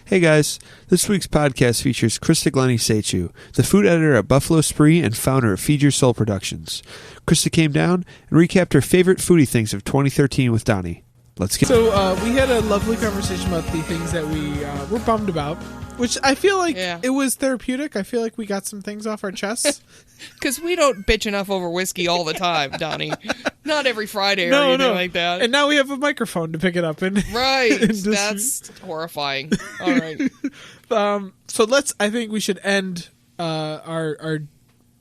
Hey guys, this week's podcast features Christa Glennie Seychew, the food editor at Buffalo Spree and founder of Feed Your Soul Productions. Christa came down and recapped her favorite foodie things of 2013 with Donnie. Let's get we had a lovely conversation about the things that we were bummed about, which I feel like it was therapeutic. I feel like we got some things off our chests. Because we don't bitch enough over whiskey all the time, Donnie. Not every Friday or anything like that. And now we have a microphone to pick it up. Right. That's horrifying. All right. So I think we should end our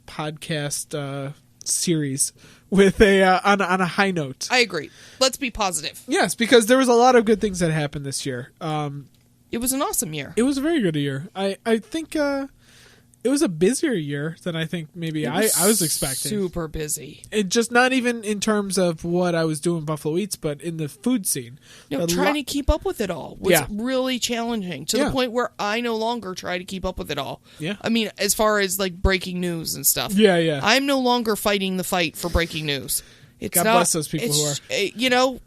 podcast series with on a high note. I agree. Let's be positive. Yes, because there was a lot of good things that happened this year. It was an awesome year. It was a very good year. I think it was a busier year than I think maybe I was expecting. Super busy. It just not even in terms of what I was doing Buffalo Eats, but in the food scene. Trying to keep up with it all was really challenging to the point where I no longer try to keep up with it all. Yeah. I mean, as far as like breaking news and stuff. Yeah. I'm no longer fighting the fight for breaking news. God bless those people who are.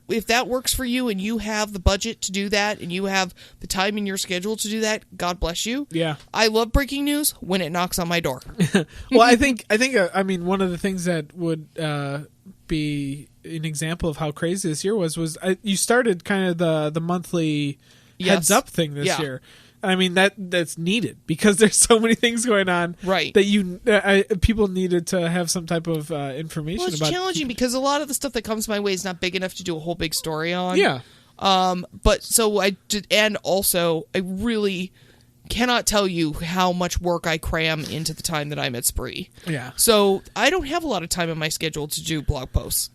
If that works for you and you have the budget to do that and you have the time in your schedule to do that, God bless you. Yeah. I love breaking news when it knocks on my door. Well, I think one of the things that would be an example of how crazy this year was you started kind of the monthly heads up thing this year. I mean, that's needed because there's so many things going on that people needed to have some type of information about. It's challenging because a lot of the stuff that comes my way is not big enough to do a whole big story on. Yeah. But so I did, and also I really cannot tell you how much work I cram into the time that I'm at Spree. Yeah. So I don't have a lot of time in my schedule to do blog posts.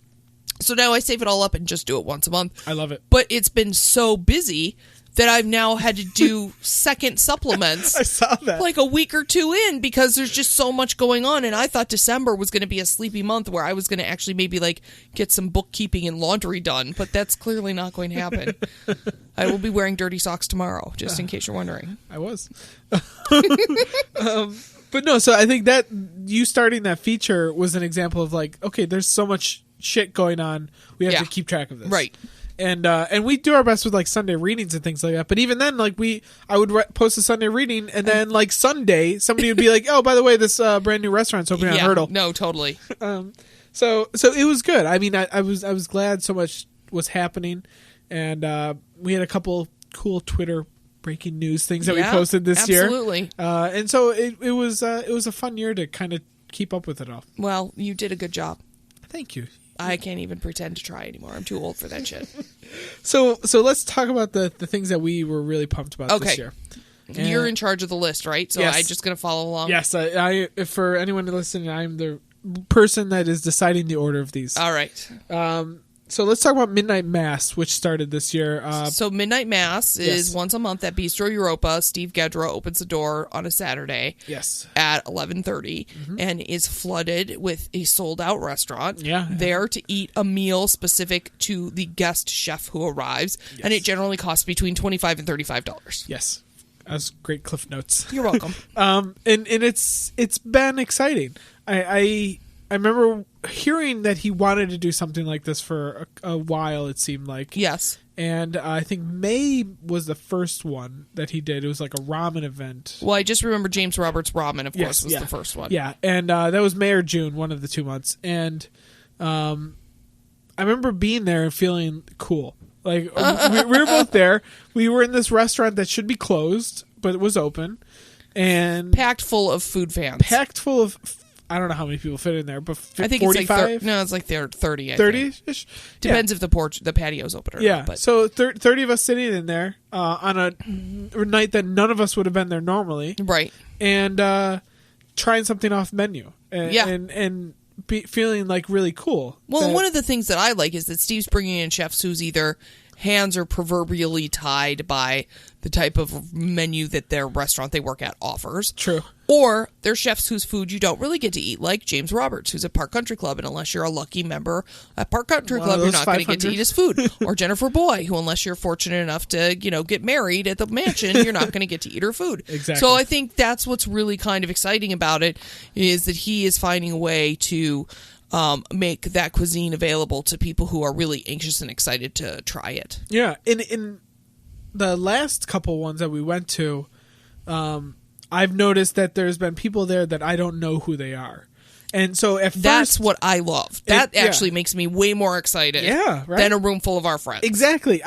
So now I save it all up and just do it once a month. I love it. But it's been so busy that I've now had to do second supplements. I saw that. Like a week or two in because there's just so much going on. And I thought December was going to be a sleepy month where I was going to actually maybe like get some bookkeeping and laundry done. But that's clearly not going to happen. I will be wearing dirty socks tomorrow, just in case you're wondering. I was. But no, so I think that you starting that feature was an example of like, okay, there's so much shit going on. We have to keep track of this. Right. And we do our best with like Sunday readings and things like that. But even then, like I would post a Sunday reading, and then like Sunday, somebody would be like, "Oh, by the way, this brand new restaurant's opening on Hurdle." No, totally. So it was good. I mean, I was glad so much was happening, and we had a couple cool Twitter breaking news things that we posted this year. Absolutely. And so it was a fun year to kind of keep up with it all. Well, you did a good job. Thank you. I can't even pretend to try anymore. I'm too old for that shit. So let's talk about the things that we were really pumped about this year. You're in charge of the list, right? So I'm just going to follow along? Yes. I for anyone listening, I'm the person that is deciding the order of these. All right. So let's talk about Midnight Mass, which started this year. So Midnight Mass is once a month at Bistro Europa. Steve Gedra opens the door on a Saturday at 11:30 and is flooded with a sold-out restaurant there to eat a meal specific to the guest chef who arrives. And it generally costs between $25 and $35. Yes. That's great cliff notes. You're welcome. And it's been exciting. I remember hearing that he wanted to do something like this for a while, it seemed like. Yes. And I think May was the first one that he did. It was like a ramen event. Well, I just remember James Roberts' Ramen, of course, was the first one. Yeah, and that was May or June, one of the 2 months. And I remember being there and feeling cool. Like, we were both there. We were in this restaurant that should be closed, but it was open. And packed full of food fans. Packed full of... I don't know how many people fit in there, but I think 45? It's like 30. 30-ish? Depends if the patio's open or not. But. So 30 of us sitting in there on a night that none of us would have been there normally. Right. And trying something off menu. And feeling like really cool. Well, one of the things that I like is that Steve's bringing in chefs whose either hands are proverbially tied by the type of menu that their restaurant they work at offers. True. Or they're chefs whose food you don't really get to eat, like James Roberts, who's at Park Country Club, and unless you're a lucky member at Park Country Club, you're not going to get to eat his food. Or Jennifer Boy, who unless you're fortunate enough to, get married at the mansion, you're not going to get to eat her food. Exactly. So I think that's what's really kind of exciting about it, is that he is finding a way to make that cuisine available to people who are really anxious and excited to try it. Yeah, and the last couple ones that we went to, I've noticed that there's been people there that I don't know who they are. And so at first, that's what I love. That actually makes me way more excited than a room full of our friends. Exactly.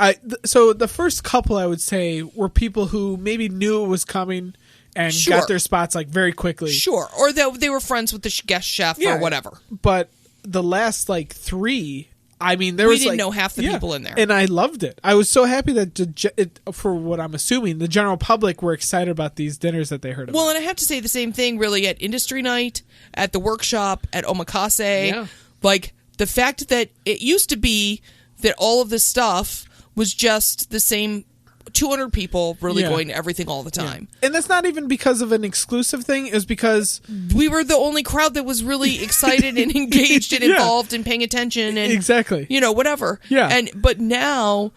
So the first couple, I would say, were people who maybe knew it was coming and got their spots like very quickly. Sure. Or they were friends with the guest chef or whatever. But the last like 3, I mean, we didn't know half the people in there. And I loved it. I was so happy that, for what I'm assuming, the general public were excited about these dinners that they heard about. Well, and I have to say the same thing, really, at Industry Night, at the workshop, at Omakase. Yeah. Like, the fact that it used to be that all of this stuff was just the same 200 people really going to everything all the time. Yeah. And that's not even because of an exclusive thing. It was because we were the only crowd that was really excited and engaged and involved and paying attention and exactly, whatever. Yeah. But now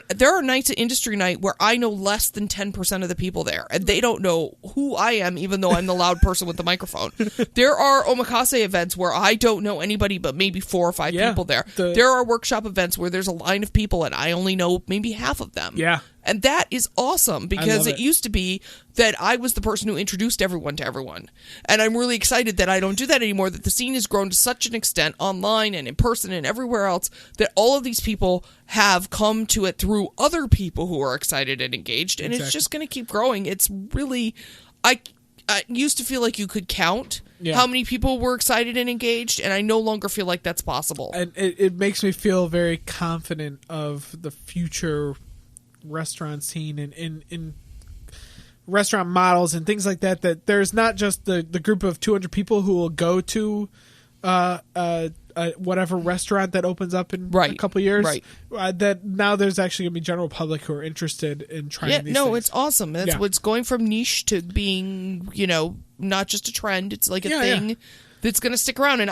there are nights at Industry Night where I know less than 10% of the people there, and they don't know who I am, even though I'm the loud person with the microphone. There are omakase events where I don't know anybody but maybe 4 or 5 people there. There are workshop events where there's a line of people and I only know maybe half of them. Yeah. And that is awesome because it used to be that I was the person who introduced everyone to everyone. And I'm really excited that I don't do that anymore, that the scene has grown to such an extent online and in person and everywhere else that all of these people have come to it through other people who are excited and engaged. And it's just going to keep growing. It's really... I used to feel like you could count how many people were excited and engaged, and I no longer feel like that's possible. And it makes me feel very confident of the future restaurant scene and in restaurant models and things like that, that there's not just the group of 200 people who will go to whatever restaurant that opens up in a couple years, that now there's actually going to be general public who are interested in trying these things. It's awesome. That's what's going from niche to being, not just a trend. It's like a thing that's going to stick around. And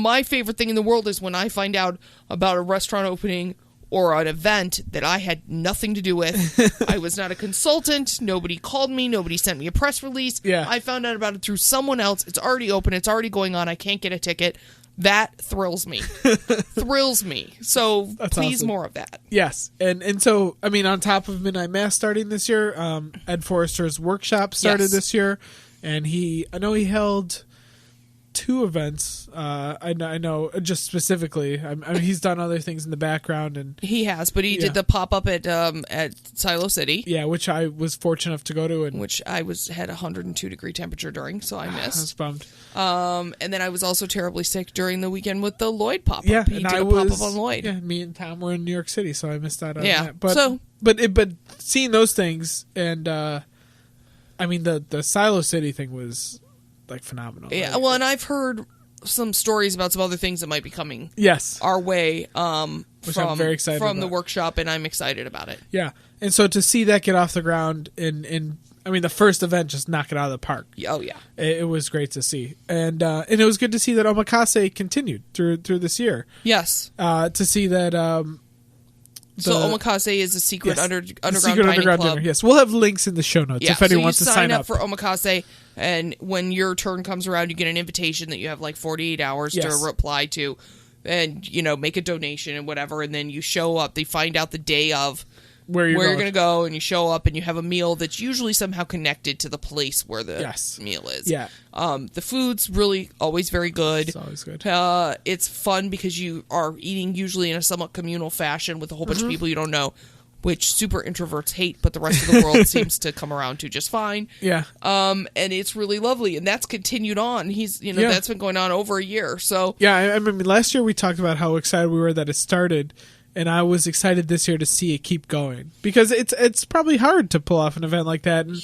my favorite thing in the world is when I find out about a restaurant opening or an event that I had nothing to do with. I was not a consultant. Nobody called me. Nobody sent me a press release. Yeah. I found out about it through someone else. It's already open. It's already going on. I can't get a ticket. That thrills me. Thrills me. So that's please awesome. More of that. Yes. And so, I mean, on top of Midnight Mass starting this year, Ed Forrester's workshop started this year. And I know he held 2 events. I know just specifically. I mean, he's done other things in the background, and he has. But he did the pop up at Silo City. Yeah, which I was fortunate enough to go to, and which I had 102-degree temperature during, so I missed. I was bummed. And then I was also terribly sick during the weekend with the Lloyd pop up. Yeah, he did a pop up on Lloyd. Yeah, me and Tom were in New York City, so I missed out on that. But seeing those things, and I mean the Silo City thing was like phenomenal. Yeah, right? well, and I've heard some stories about some other things that might be coming our way which I'm very excited from about. The workshop, and I'm excited about it. Yeah, and so to see that get off the ground in I mean, the first event just knock it out of the park. Oh yeah, it was great to see, and it was good to see that Omakase continued through this year. Yes, to see that. So Omakase is a secret underground dinner. Yes, we'll have links in the show notes if anyone wants to sign up for Omakase, and when your turn comes around, you get an invitation that you have like 48 hours to reply to, and make a donation and whatever, and then you show up. They find out the day of where you're going to go, and you show up, and you have a meal that's usually somehow connected to the place where the meal is. Yeah. The food's really always very good. It's always good. It's fun because you are eating usually in a somewhat communal fashion with a whole bunch of people you don't know, which super introverts hate, but the rest of the world seems to come around to just fine. Yeah. And it's really lovely, and that's continued on. That's been going on over a year. So yeah, I mean, last year we talked about how excited we were that it started. And I was excited this year to see it keep going because it's probably hard to pull off an event like that. And,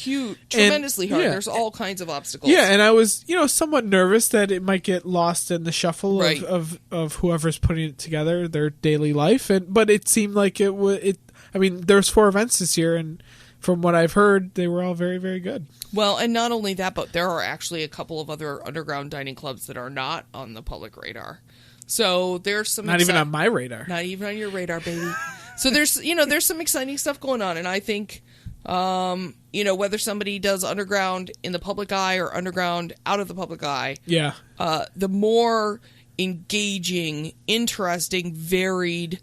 tremendously hard. Yeah. There's all kinds of obstacles. Yeah, and I was somewhat nervous that it might get lost in the shuffle of whoever's putting it together, their daily life. But it seemed like it would. I mean, there's 4 events this year, and from what I've heard, they were all very, very good. Well, and not only that, but there are actually a couple of other underground dining clubs that are not on the public radar. So there's some not even on my radar. Not even on your radar, baby. So there's some exciting stuff going on, and I think whether somebody does underground in the public eye or underground out of the public eye, the more engaging, interesting, varied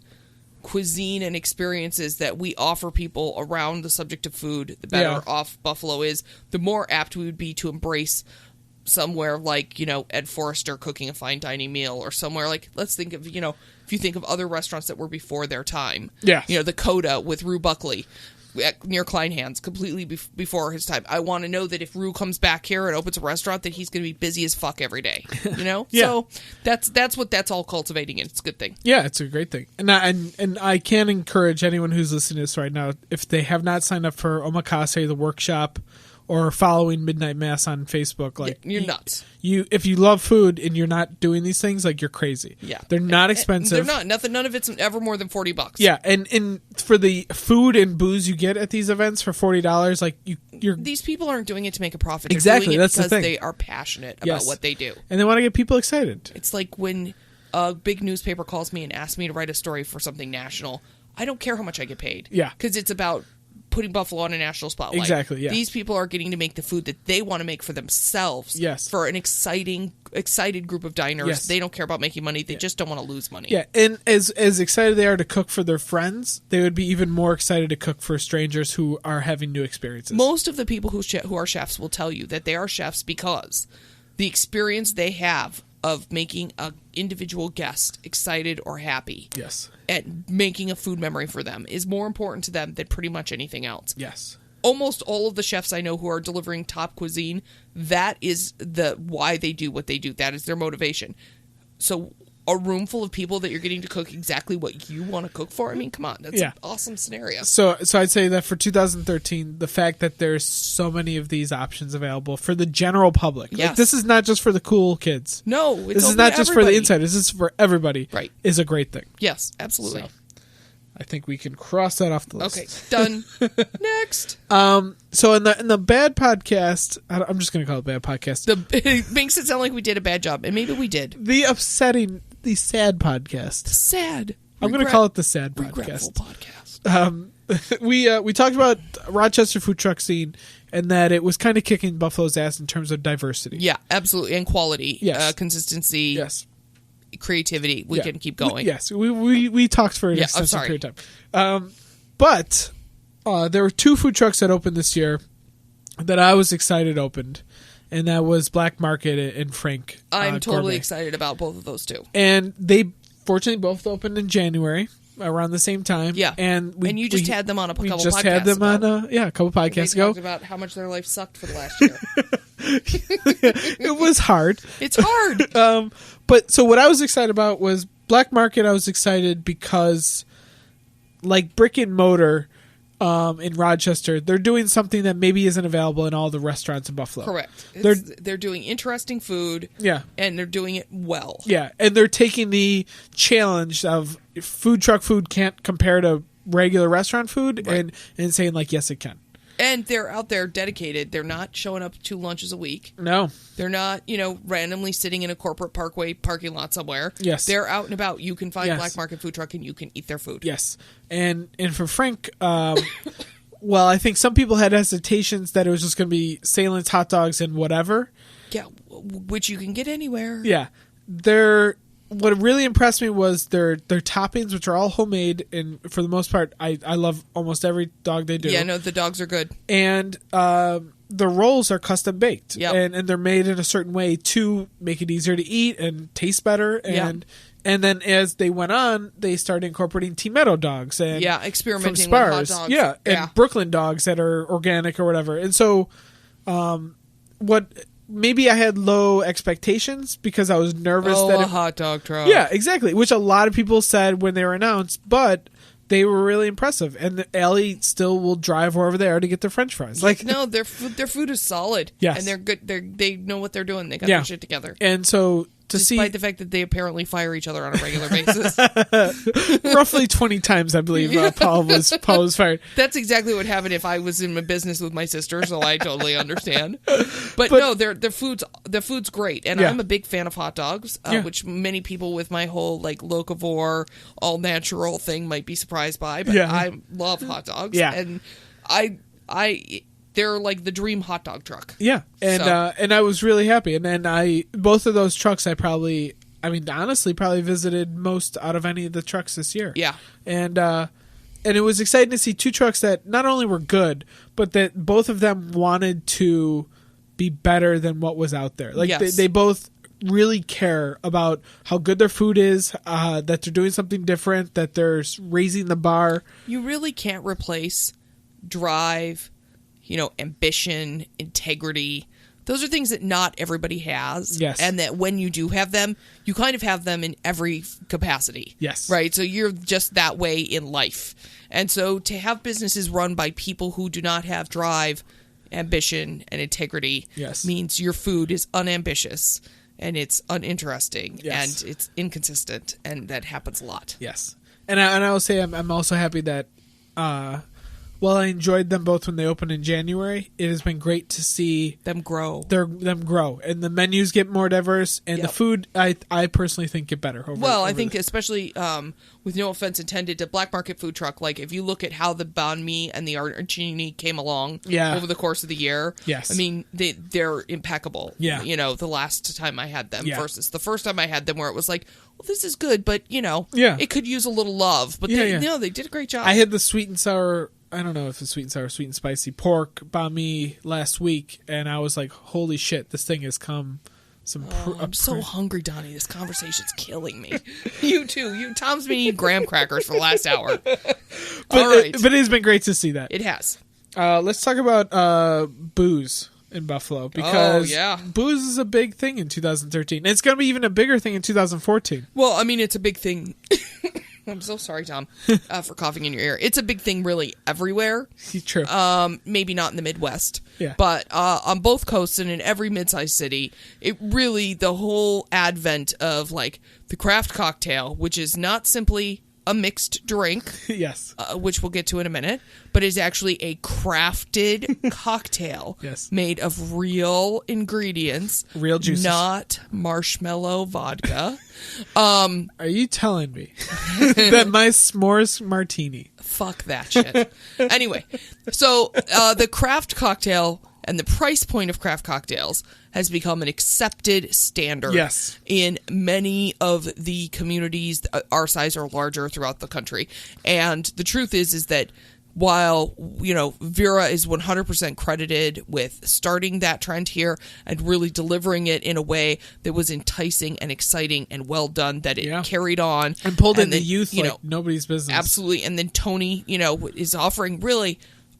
cuisine and experiences that we offer people around the subject of food, the better off Buffalo is, the more apt we would be to embrace somewhere like, Ed Forrester cooking a fine dining meal, or somewhere like, let's think of, if you think of other restaurants that were before their time. Yeah. The Coda with Rue Buckley near Kleinhans, completely before his time. I want to know that if Rue comes back here and opens a restaurant, that he's going to be busy as fuck every day. Yeah. So that's what that's all cultivating, and it's a good thing. Yeah, it's a great thing. And I can encourage anyone who's listening to this right now, if they have not signed up for Omakase, the workshop, or following Midnight Mass on Facebook, like you're nuts. If you love food and you're not doing these things, like, you're crazy. Yeah, they're not expensive. They're not. None of it's ever more than $40. Yeah, and for the food and booze you get at these events for $40, like you're these people aren't doing it to make a profit. They're exactly, doing it that's because the thing. They are passionate about what they do, and they want to get people excited. It's like when a big newspaper calls me and asks me to write a story for something national. I don't care how much I get paid. Yeah, because it's about putting Buffalo on a national spotlight. Exactly, yeah. These people are getting to make the food that they want to make for themselves. Yes. For an excited group of diners. Yes. They don't care about making money. They just don't want to lose money. Yeah, and as excited they are to cook for their friends, they would be even more excited to cook for strangers who are having new experiences. Most of the people who are chefs will tell you that they are chefs because the experience they have of making an individual guest excited or happy. Yes. And making a food memory for them is more important to them than pretty much anything else. Yes. Almost all of the chefs I know who are delivering top cuisine, that is why they do what they do. That is their motivation. So a room full of people that you're getting to cook exactly what you want to cook for, I mean, come on. That's an awesome scenario. So I'd say that for 2013, the fact that there's so many of these options available for the general public. Yes. Like, this is not just for the cool kids. No, this is not just for the insiders. This is for everybody. Right. Is a great thing. Yes, absolutely. So, I think we can cross that off the list. Okay, done. Next. So in the bad podcast, I'm just going to call it bad podcast. It makes it sound like we did a bad job, and maybe we did. The sad podcast. Sad. I'm going to call it the sad regretful podcast. We talked about Rochester food truck scene and that it was kind of kicking Buffalo's ass in terms of diversity. Yeah, absolutely, and quality. Yes. Consistency. Yes. Creativity. We can keep going. Yes, we talked for an extensive period of time. But there were two food trucks that opened this year that I was excited opened, and that was Black Market and Frank. I'm totally Gourmet. excited about both of those two. And they fortunately both opened in January around the same time. Yeah, and you just had them on a couple podcasts. We just had them on a couple podcasts ago. They talked about how much their life sucked for the last year. It was hard. It's hard. But so what I was excited about was Black Market. I was excited because, like Brick and Mortar in Rochester, they're doing something that maybe isn't available in all the restaurants in Buffalo. Correct. They're doing interesting food. Yeah. And they're doing it well. Yeah, and they're taking the challenge of food truck food can't compare to regular restaurant food, right, and saying, like, yes, it can. And they're out there dedicated. They're not showing up 2 lunches a week. No. They're not, randomly sitting in a corporate parkway parking lot somewhere. Yes. They're out and about. You can find Black Market food truck and you can eat their food. Yes. And for Frank, well, I think some people had hesitations that it was just going to be Salins, hot dogs, and whatever. Yeah, which you can get anywhere. Yeah. What really impressed me was their toppings, which are all homemade, and for the most part, I love almost every dog they do. Yeah, no, the dogs are good. And the rolls are custom baked, yep, and they're made in a certain way to make it easier to eat and taste better. And then as they went on, they started incorporating T-Meadow dogs and experimenting with hot dogs. Yeah, and Brooklyn dogs that are organic or whatever. And so, maybe I had low expectations because I was nervous that a hot dog truck. Yeah, exactly. Which a lot of people said when they were announced, but they were really impressive. And Ellie still will drive wherever they are to get their French fries. Like, no, their food is solid. Yes, and they're good. They know what they're doing. They got their shit together. And so despite the fact that they apparently fire each other on a regular basis, roughly 20 times, I believe Paul was fired. That's exactly what happened if I was in my business with my sister, so I totally understand. But no, their food's great, and I'm a big fan of hot dogs, which many people with my whole like locavore, all natural thing might be surprised by. But I love hot dogs, and they're like the dream hot dog truck. Yeah, and I was really happy. And then both of those trucks, I I mean, honestly, probably visited most out of any of the trucks this year. Yeah. And it was exciting to see two trucks that not only were good, but that both of them wanted to be better than what was out there. Like, yes. they both really care about how good their food is, that they're doing something different, that they're raising the bar. You really can't replace drive, ambition, integrity. Those are things that not everybody has. Yes. And that when you do have them, you kind of have them in every capacity. Yes. Right? So you're just that way in life. And so to have businesses run by people who do not have drive, ambition, and integrity means your food is unambitious and it's uninteresting and it's inconsistent, and that happens a lot. Yes. And I will say I'm also happy that while I enjoyed them both when they opened in January, it has been great to see them grow. Them grow, and the menus get more diverse, and the food I personally think get better. I think especially with no offense intended to black market food truck, like if you look at how the banh mi and the arancini came along over the course of the year, I mean they're impeccable. Yeah, the last time I had them versus the first time I had them, where it was like, well, this is good, but it could use a little love. But they did a great job. I had the sweet and sour. I don't know if it's sweet and sour, sweet and spicy pork banh mi last week, and I was like, holy shit, this thing has come I'm so hungry, Donnie. This conversation's killing me. You too. Tom's been eating graham crackers for the last hour. All right. But it has been great to see that. It has. Let's talk about booze in Buffalo, because booze is a big thing in 2013. And it's going to be even a bigger thing in 2014. Well, I mean, it's a big thing. I'm so sorry, Tom, for coughing in your ear. It's a big thing really everywhere. True. Maybe not in the Midwest. Yeah. But on both coasts and in every mid-sized city, the whole advent of like the craft cocktail, which is not simply a mixed drink, yes, which we'll get to in a minute, but is actually a crafted cocktail made of real ingredients, real juices, not marshmallow vodka. Are you telling me that my s'mores martini? Fuck that shit. Anyway, so the craft cocktail and the price point of craft cocktails has become an accepted standard in many of the communities our size or larger throughout the country. And the truth is that while, Vera is 100% credited with starting that trend here and really delivering it in a way that was enticing and exciting and well done, that it carried on. And pulled in the youth like nobody's business. Absolutely. And then Tony, is offering really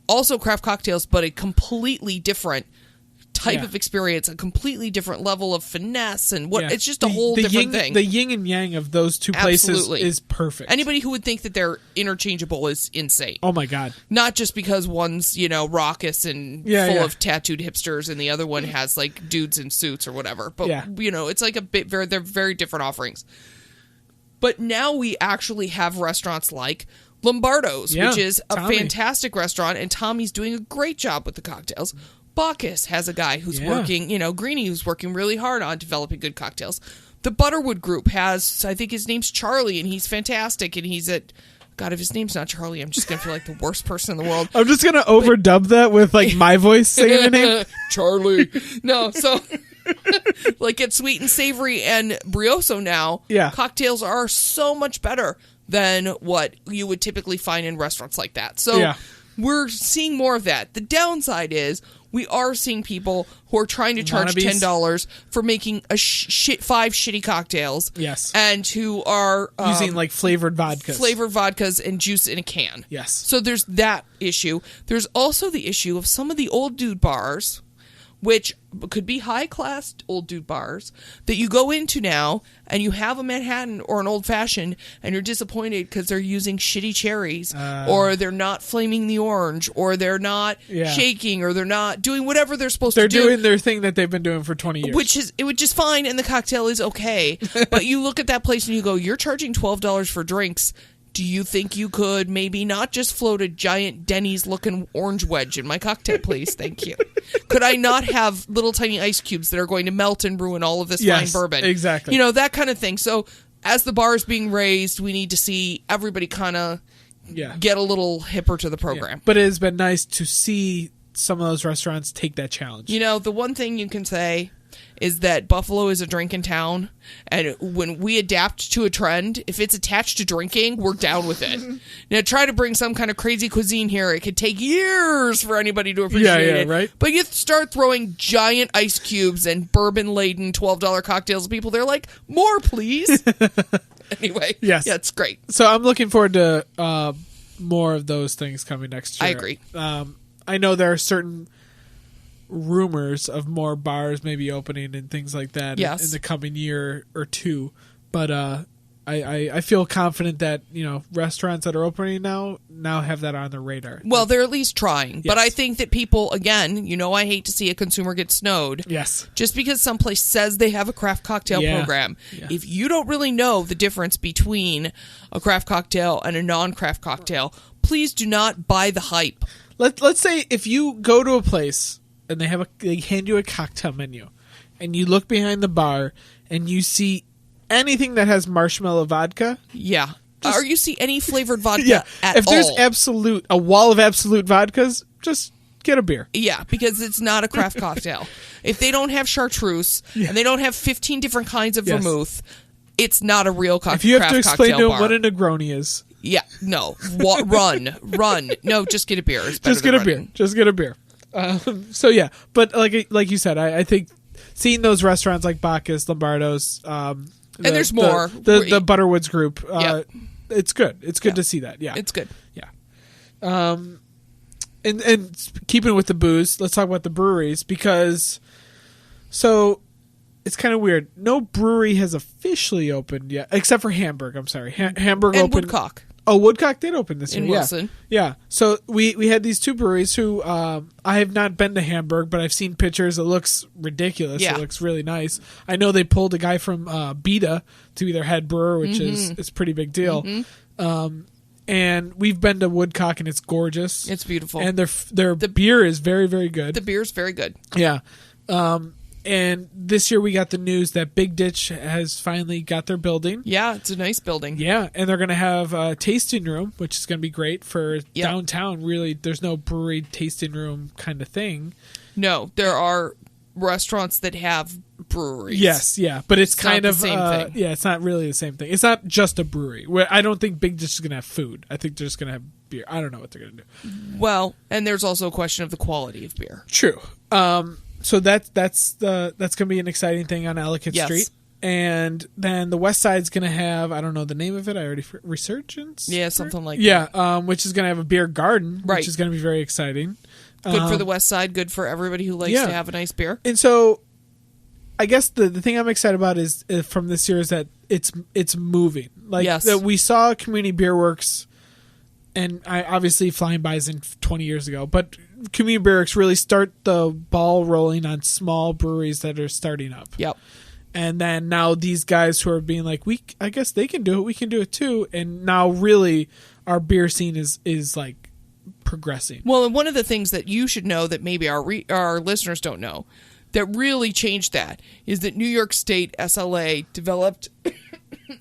also craft cocktails, but a completely different type of experience, a completely different level of finesse, and it's just a whole different thing. The yin and yang of those two places is perfect. Anybody who would think that they're interchangeable is insane. Oh my God. Not just because one's, raucous and full of tattooed hipsters and the other one has like dudes in suits or whatever. But, it's like they're very different offerings. But now we actually have restaurants like Lombardo's, which is a fantastic restaurant, and Tommy's doing a great job with the cocktails. Bacchus has a guy who's working, Greenie, who's working really hard on developing good cocktails. The Butterwood Group has, I think his name's Charlie, and he's fantastic, and he's at... God, if his name's not Charlie, I'm just going to feel like the worst person in the world. I'm just going to overdub that with, like, my voice singing the name. Charlie. No, so... like at Sweet and Savory and Brioso now, cocktails are so much better than what you would typically find in restaurants like that. So we're seeing more of that. The downside is we are seeing people who are trying to charge $10 for making a 5 shitty cocktails. Yes. And who are... using like flavored vodkas. Flavored vodkas and juice in a can. Yes. So there's that issue. There's also the issue of some of the old dude bars, which could be high-class old dude bars, that you go into now and you have a Manhattan or an old-fashioned and you're disappointed because they're using shitty cherries or they're not flaming the orange or they're not shaking or they're not doing whatever they're supposed to do. They're doing their thing that they've been doing for 20 years. Which is fine, and the cocktail is okay. But you look at that place and you go, you're charging $12 for drinks. Do you think you could maybe not just float a giant Denny's-looking orange wedge in my cocktail, please? Thank you. Could I not have little tiny ice cubes that are going to melt and ruin all of this fine bourbon? Exactly. That kind of thing. So as the bar is being raised, we need to see everybody kind of get a little hipper to the program. Yeah. But it has been nice to see some of those restaurants take that challenge. The one thing you can say is that Buffalo is a drinking town, and when we adapt to a trend, if it's attached to drinking, we're down with it. Now, try to bring some kind of crazy cuisine here. It could take years for anybody to appreciate it. Right? But you start throwing giant ice cubes and bourbon-laden $12 cocktails at people, they're like, more, please. Anyway, yes. Yeah, it's great. So I'm looking forward to more of those things coming next year. I agree. I know there are certain rumors of more bars maybe opening and things like that in the coming year or two, but I feel confident that restaurants that are opening now have that on their radar. Well, they're at least trying, but I think that people, again, I hate to see a consumer get snowed. Yes, just because someplace says they have a craft cocktail program. Yeah. If you don't really know the difference between a craft cocktail and a non-craft cocktail, please do not buy the hype. Let's say if you go to a place and they hand you a cocktail menu, and you look behind the bar and you see anything that has marshmallow vodka. Yeah. Or you see any flavored vodka at all. If there's a wall of absolute vodkas, just get a beer. Yeah, because it's not a craft cocktail. If they don't have chartreuse and they don't have 15 different kinds of vermouth, it's not a real craft cocktail bar. If you have to explain to them what a Negroni is. Yeah, no. Run. No, just get a beer. Just get a beer. So yeah, but like you said, I think seeing those restaurants like Bacchus, Lombardo's, and there's more. The Butterwoods group. It's good. It's good to see that. Yeah, it's good. Yeah. And keeping with the booze, let's talk about the breweries because it's kind of weird. No brewery has officially opened yet, except for Hamburg. I'm sorry, Hamburg and opened. Woodcock. Oh, Woodcock did open this year. In Wilson. Yeah. So we had these two breweries who I have not been to Hamburg, but I've seen pictures. It looks ridiculous. Yeah. It looks really nice. I know they pulled a guy from Beta to be their head brewer, which is a pretty big deal. Mm-hmm. And we've been to Woodcock, and it's gorgeous. It's beautiful. And their beer is very, very good. The beer is very good. Yeah. And this year we got the news that Big Ditch has finally got their building. Yeah, it's a nice building. Yeah, and they're going to have a tasting room, which is going to be great for downtown. Really, there's no brewery tasting room kind of thing. No, there are restaurants that have breweries. Yes, yeah, but it's kind of the same thing. Yeah, it's not really the same thing. It's not just a brewery. I don't think Big Ditch is going to have food. I think they're just going to have beer. I don't know what they're going to do. Well, and there's also a question of the quality of beer. True. So that's going to be an exciting thing on Ellicott Street. And then the West Side's going to have, I don't know the name of it, I already Resurgence? Yeah, something like that. Yeah, which is going to have a beer garden, which is going to be very exciting. Good for the West Side, good for everybody who likes to have a nice beer. And so I guess the thing I'm excited about is from this year is that it's moving. That we saw Community Beer Works, and I obviously Flying Bison 20 years ago, but Community Beer Works really start the ball rolling on small breweries that are starting up. Yep. And then now these guys who are being like, I guess they can do it, we can do it too. And now really our beer scene is like progressing. Well, and one of the things that you should know that maybe our listeners don't know that really changed that is that New York State SLA developed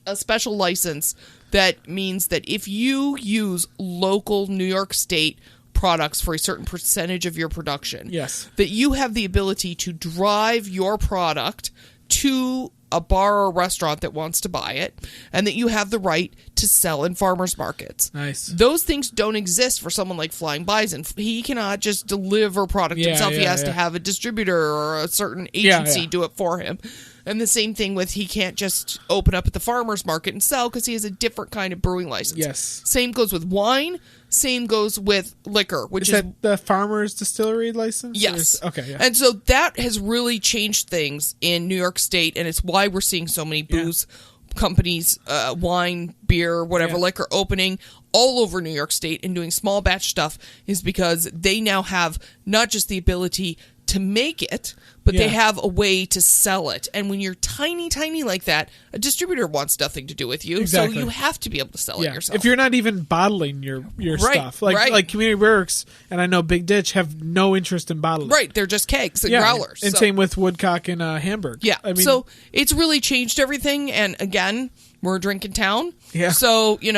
a special license that means that if you use local New York State products for a certain percentage of your production, that you have the ability to drive your product to a bar or restaurant that wants to buy it, and that you have the right to sell in farmers markets. Nice. Those things don't exist for someone like Flying Bison. He cannot just deliver product himself. He has to have a distributor or a certain agency do it for him. And the same thing with he can't just open up at the farmer's market and sell because he has a different kind of brewing license. Yes. Same goes with wine. Same goes with liquor, which is that the farmer's distillery license? Yes. Okay. Yeah. And so that has really changed things in New York State, and it's why we're seeing so many booze companies, wine, beer, whatever, liquor opening all over New York State and doing small batch stuff is because they now have not just the ability to make it, but they have a way to sell it. And when you're tiny, tiny like that, a distributor wants nothing to do with you. Exactly. So you have to be able to sell it yourself. If you're not even bottling your stuff. Like Community Works, and I know Big Ditch have no interest in bottling. Right. They're just kegs and growlers. And same with Woodcock and Hamburg. Yeah. I mean, so it's really changed everything. And again, we're a drinking town. Yeah. So, I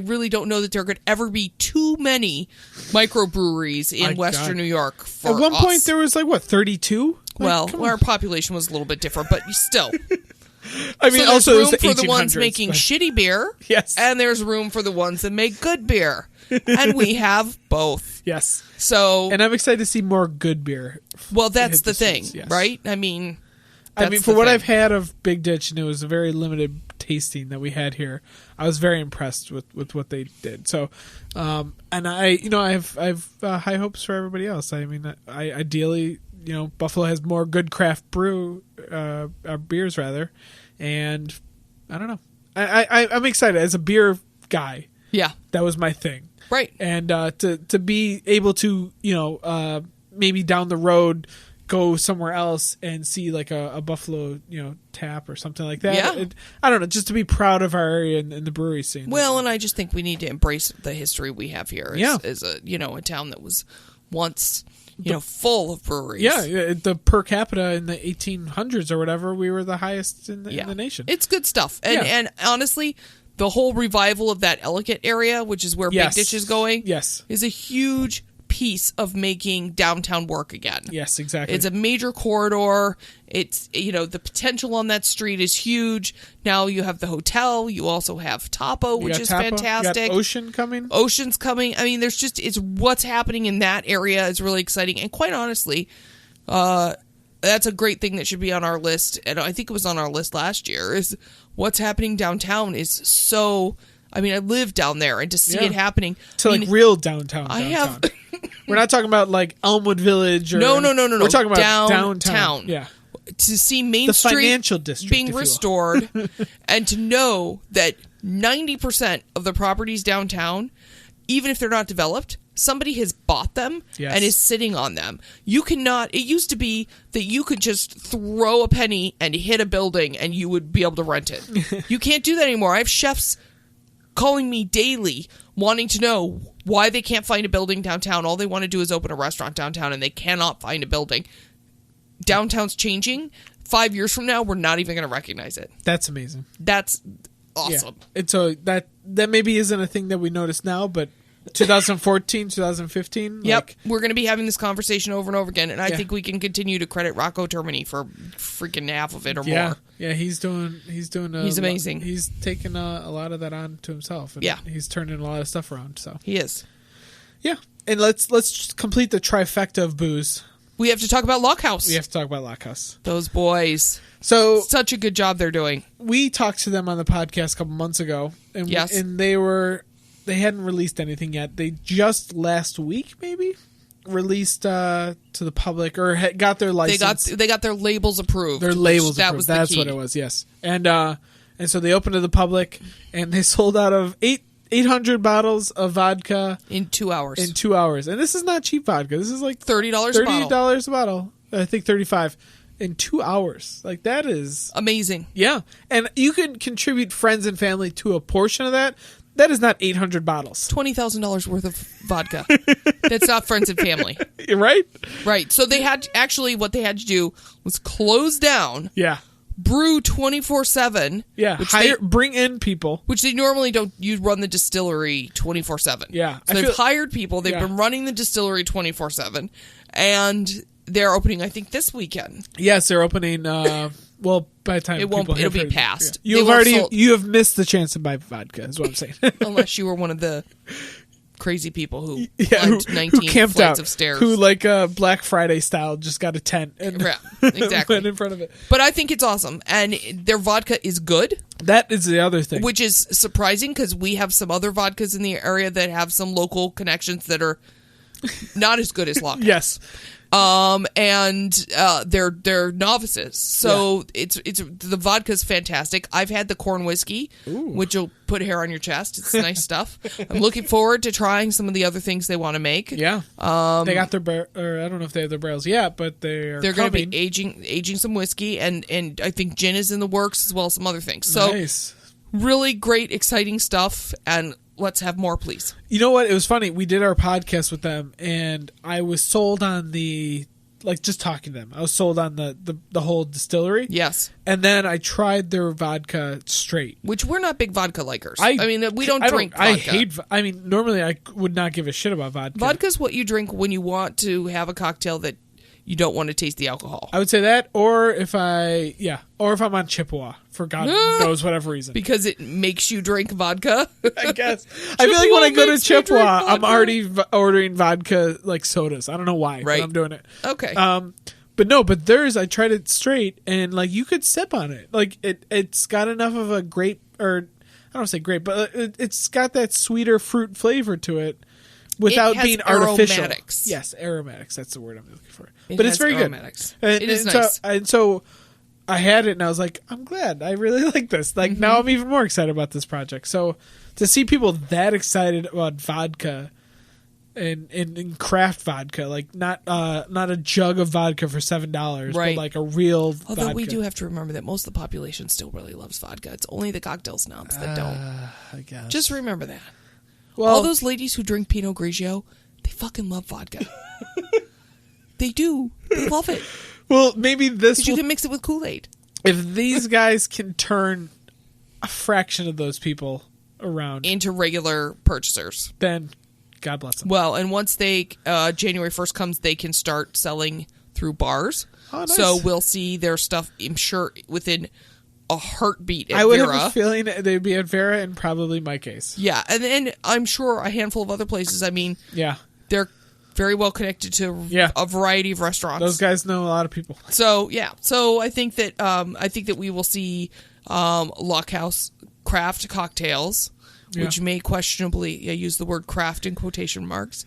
really don't know that there could ever be too many microbreweries in Western New York for us. At one point, point, there was 32? Our population was a little bit different, but still. I mean, so also there's room for the ones making shitty beer. Yes. And there's room for the ones that make good beer. And we have both. Yes. And I'm excited to see more good beer. Well, that's the thing, right? I mean, for what I've had of Big Ditch, and it was a very limited tasting that we had here, I was very impressed with what they did. So, and I have high hopes for everybody else. I mean, I ideally, Buffalo has more good craft beers rather, and I don't know. I'm excited as a beer guy. Yeah, that was my thing. Right, and to be able to maybe down the road go somewhere else and see a Buffalo tap or something like that. Yeah. I don't know, just to be proud of our area and the brewery scene. Well, and I just think we need to embrace the history we have here as a town that was once full of breweries. Yeah, the per capita in the 1800s or whatever, we were the highest in the nation. It's good stuff. And honestly, the whole revival of that Ellicott area, which is where Big Ditch is going, is a huge piece of making downtown work again. Yes, exactly. It's a major corridor. It's, the potential on that street is huge. Now you have the hotel. You also have Topo, which is fantastic. You got Ocean coming. Ocean's coming. I mean, it's what's happening in that area is really exciting. And quite honestly, that's a great thing that should be on our list. And I think it was on our list last year, is what's happening downtown is so... I mean, I live down there, and to see it happening... real downtown. We're not talking about Elmwood Village or... No. We're talking about downtown. Yeah. To see Main Street financial district being restored and to know that 90% of the properties downtown, even if they're not developed, somebody has bought them and is sitting on them. You cannot... It used to be that you could just throw a penny and hit a building and you would be able to rent it. You can't do that anymore. I have chefs calling me daily wanting to know why they can't find a building downtown. All they want to do is open a restaurant downtown, and they cannot find a building. Downtown's changing. 5 years from now, we're not even going to recognize it. That's amazing. That's awesome. Yeah. And so that maybe isn't a thing that we notice now, but 2014, 2015. Yep. We're going to be having this conversation over and over again, and I think we can continue to credit Rocco Termini for freaking half of it or more. Yeah, he's amazing. He's taken a lot of that on to himself. And he's turning a lot of stuff around. So he is. Yeah, and let's just complete the trifecta of booze. We have to talk about Lockhouse. Those boys. So such a good job they're doing. We talked to them on the podcast a couple months ago, and and they hadn't released anything yet. They just last week maybe released to the public or got their license. They got their labels approved. That's what it was. Yes, and so they opened to the public, and they sold out of 800 bottles of vodka in 2 hours. And this is not cheap vodka. This is like $30 a bottle. I think $35 in 2 hours. That is amazing. Yeah, and you can contribute friends and family to a portion of that. That is not 800 bottles. $20,000 worth of vodka. That's not friends and family. Right? Right. So they had what they had to do was close down. Yeah. Brew 24/7. Yeah. Bring in people. Which they normally don't. You run the distillery 24/7. Yeah. So they've hired people. They've been running the distillery 24/7. And they're opening, I think, this weekend. Yes, they're opening... Well, by the time it'll be past. Yeah. You have missed the chance to buy vodka, is what I'm saying. Unless you were one of the crazy people who climbed 19 camped flights out, of stairs. Who, Black Friday style, just got a tent and exactly. went in front of it. But I think it's awesome. And their vodka is good. That is the other thing. Which is surprising because we have some other vodkas in the area that have some local connections that are not as good as Lockhouse. Yes. And they're novices, so it's the vodka's fantastic. I've had the corn whiskey, which will put hair on your chest. It's nice stuff. I'm looking forward to trying some of the other things they want to make. Yeah, they got their or I don't know if they have their barrels yet, but they're going to be aging some whiskey, and I think gin is in the works as well as some other things. So nice. Really great, exciting stuff, and let's have more, please. You know what? It was funny. We did our podcast with them, and I was sold on just talking to them. I was sold on the whole distillery. Yes. And then I tried their vodka straight. Which we're not big vodka likers. I mean, we don't drink vodka. Normally I would not give a shit about vodka. Vodka's what you drink when you want to have a cocktail that you don't want to taste the alcohol. I would say that, or if I'm on Chippewa for God knows whatever reason, because it makes you drink vodka. I guess I feel like when I go to Chippewa, I'm already ordering vodka like sodas. I don't know why, but I'm doing it. Okay. But theirs, I tried it straight, and like you could sip on it. Like it's got enough of a grape, or I don't want to say grape, but it's got that sweeter fruit flavor to it. Without being artificial. Aromatics. Yes, aromatics. That's the word I'm looking for. But it's very aromatics. Good. It is nice. So I had it and I was like, I'm glad. I really like this. Like now I'm even more excited about this project. So to see people that excited about vodka and craft vodka, like not a jug of vodka for $7, but like a real vodka. Although we do have to remember that most of the population still really loves vodka. It's only the cocktail snobs that don't. I guess. Just remember that. Well, all those ladies who drink Pinot Grigio, they fucking love vodka. They do. They love it. Well, maybe this. You can mix it with Kool-Aid. If these guys can turn a fraction of those people around into regular purchasers, then God bless them. Well, and once they January 1st comes, they can start selling through bars. Oh, nice. So we'll see their stuff, I'm sure, within a heartbeat at I would Vera. have a feeling they'd be at Vera and probably my case. Yeah, and then I'm sure a handful of other places. I mean, they're very well connected to a variety of restaurants. Those guys know a lot of people. So I think that we will see Lockhouse craft cocktails, which may questionably use the word craft in quotation marks,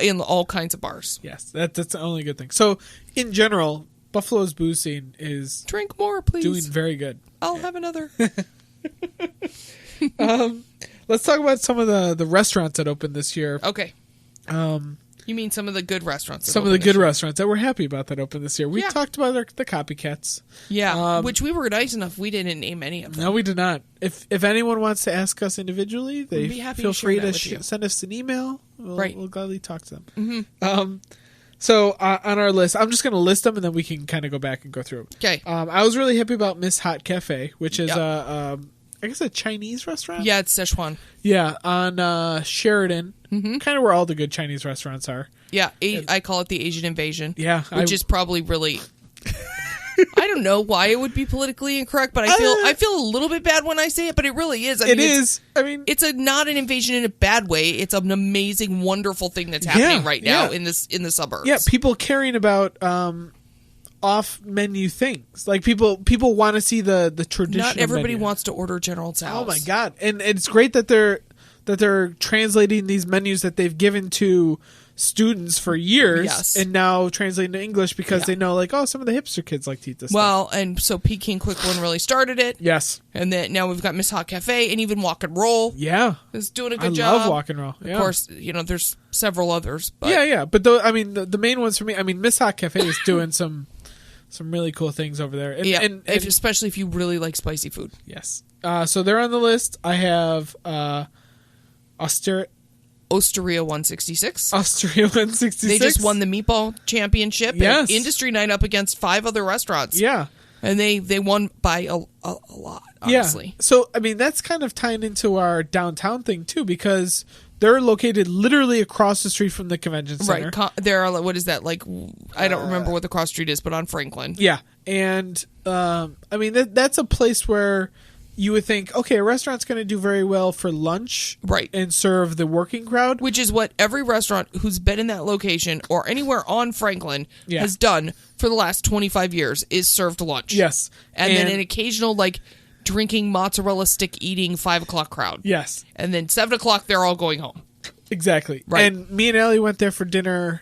in all kinds of bars. Yes, that's the only good thing. So in general, Buffalo's booze scene is drink more, please. Doing very good. I'll have another. Let's talk about some of the restaurants that opened this year. Okay. You mean some of the good restaurants? Some of the good restaurants that we're happy about that opened this year. We talked about the copycats. Yeah, which we were nice enough. We didn't name any of them. No, we did not. If anyone wants to ask us individually, they feel free to send us an email. We'll gladly talk to them. Mm-hmm. So on our list, I'm just going to list them and then we can kind of go back and go through. Okay. I was really happy about Miss Hot Cafe, which is I guess a Chinese restaurant. Yeah, it's Szechuan. Yeah, on Sheridan, kind of where all the good Chinese restaurants are. Yeah, I call it the Asian invasion. Yeah, which is probably really. I don't know why it would be politically incorrect, but I feel a little bit bad when I say it, but it really is. I mean, it's not an invasion in a bad way. It's an amazing, wonderful thing that's happening right now in the suburbs. Yeah, people caring about off menu things. Like people want to see the traditional. Not everybody menu. wants to order General Tso's. Oh my god! And it's great that they're translating these menus that they've given to students for years and now translating to English because they know some of the hipster kids like to eat this stuff. And so Peking Quick One really started it. Yes. And then now we've got Miss Hot Cafe and even Walk and Roll. Yeah. Is doing a good job. I love Walk and Roll. Yeah. Of course, there's several others. But. Yeah. But the main ones for me, Miss Hot Cafe is doing some really cool things over there. And especially if you really like spicy food. Yes. So they're on the list. I have Osteria 166. Osteria 166. They just won the meatball championship. Yes. Industry night up against 5 other restaurants. Yeah. And they won by a lot, honestly. Yeah. So, that's kind of tying into our downtown thing, too, because they're located literally across the street from the convention center. Right. There are, what is that, I don't remember what the cross street is, but on Franklin. Yeah. And, that's a place where you would think, okay, a restaurant's going to do very well for lunch, right, and serve the working crowd, which is what every restaurant who's been in that location or anywhere on Franklin has done for the last 25 years is served lunch. Yes, and then an occasional drinking mozzarella stick eating 5 o'clock crowd. Yes, and then 7 o'clock they're all going home. Exactly. Right. And me and Ellie went there for dinner.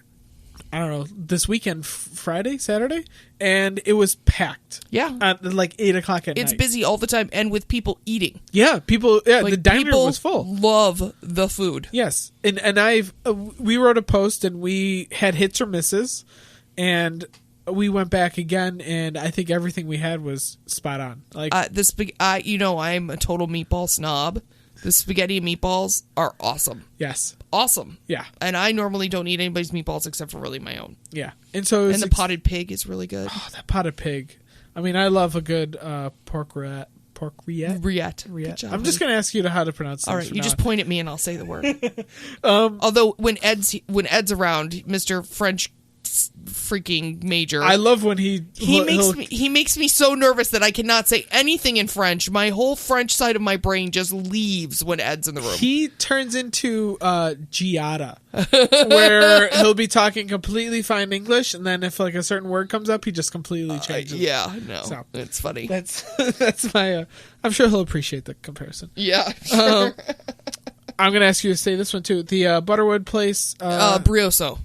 I don't know, this weekend, Friday, Saturday, and it was packed. Yeah. At 8 o'clock at night. It's busy all the time and with people eating. Yeah, the dining room was full. Love the food. Yes. And we wrote a post and we had hits or misses, and we went back again, and I think everything we had was spot on. I'm a total meatball snob. The spaghetti and meatballs are awesome. Yes. Awesome. Yeah. And I normally don't eat anybody's meatballs except for really my own. Yeah. And so the potted pig is really good. Oh, that potted pig. I love a good pork rillette. Rillette. I'm just going to ask you how to pronounce it. All right, you just point at me and I'll say the word. Although when Ed's around, Mr. French freaking major. I love when he makes me so nervous that I cannot say anything in French. My whole French side of my brain just leaves when Ed's in the room. He turns into Giada, where he'll be talking completely fine English, and then if like a certain word comes up, he just completely changes. Yeah, no, so, it's funny. That's my. I'm sure he'll appreciate the comparison. Yeah. Sure. I'm going to ask you to say this one, too. The Butterwood place. Brioso.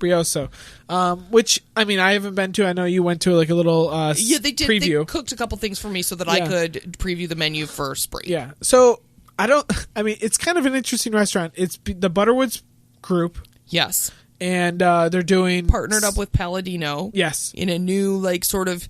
Which, I mean, I haven't been to. I know you went to like a little they did, preview. They cooked a couple things for me so that I could preview the menu for Spree. Yeah. So, it's kind of an interesting restaurant. It's the Butterwoods group. Yes. And they're doing... Partnered up with Palladino. Yes. In a new, like, sort of...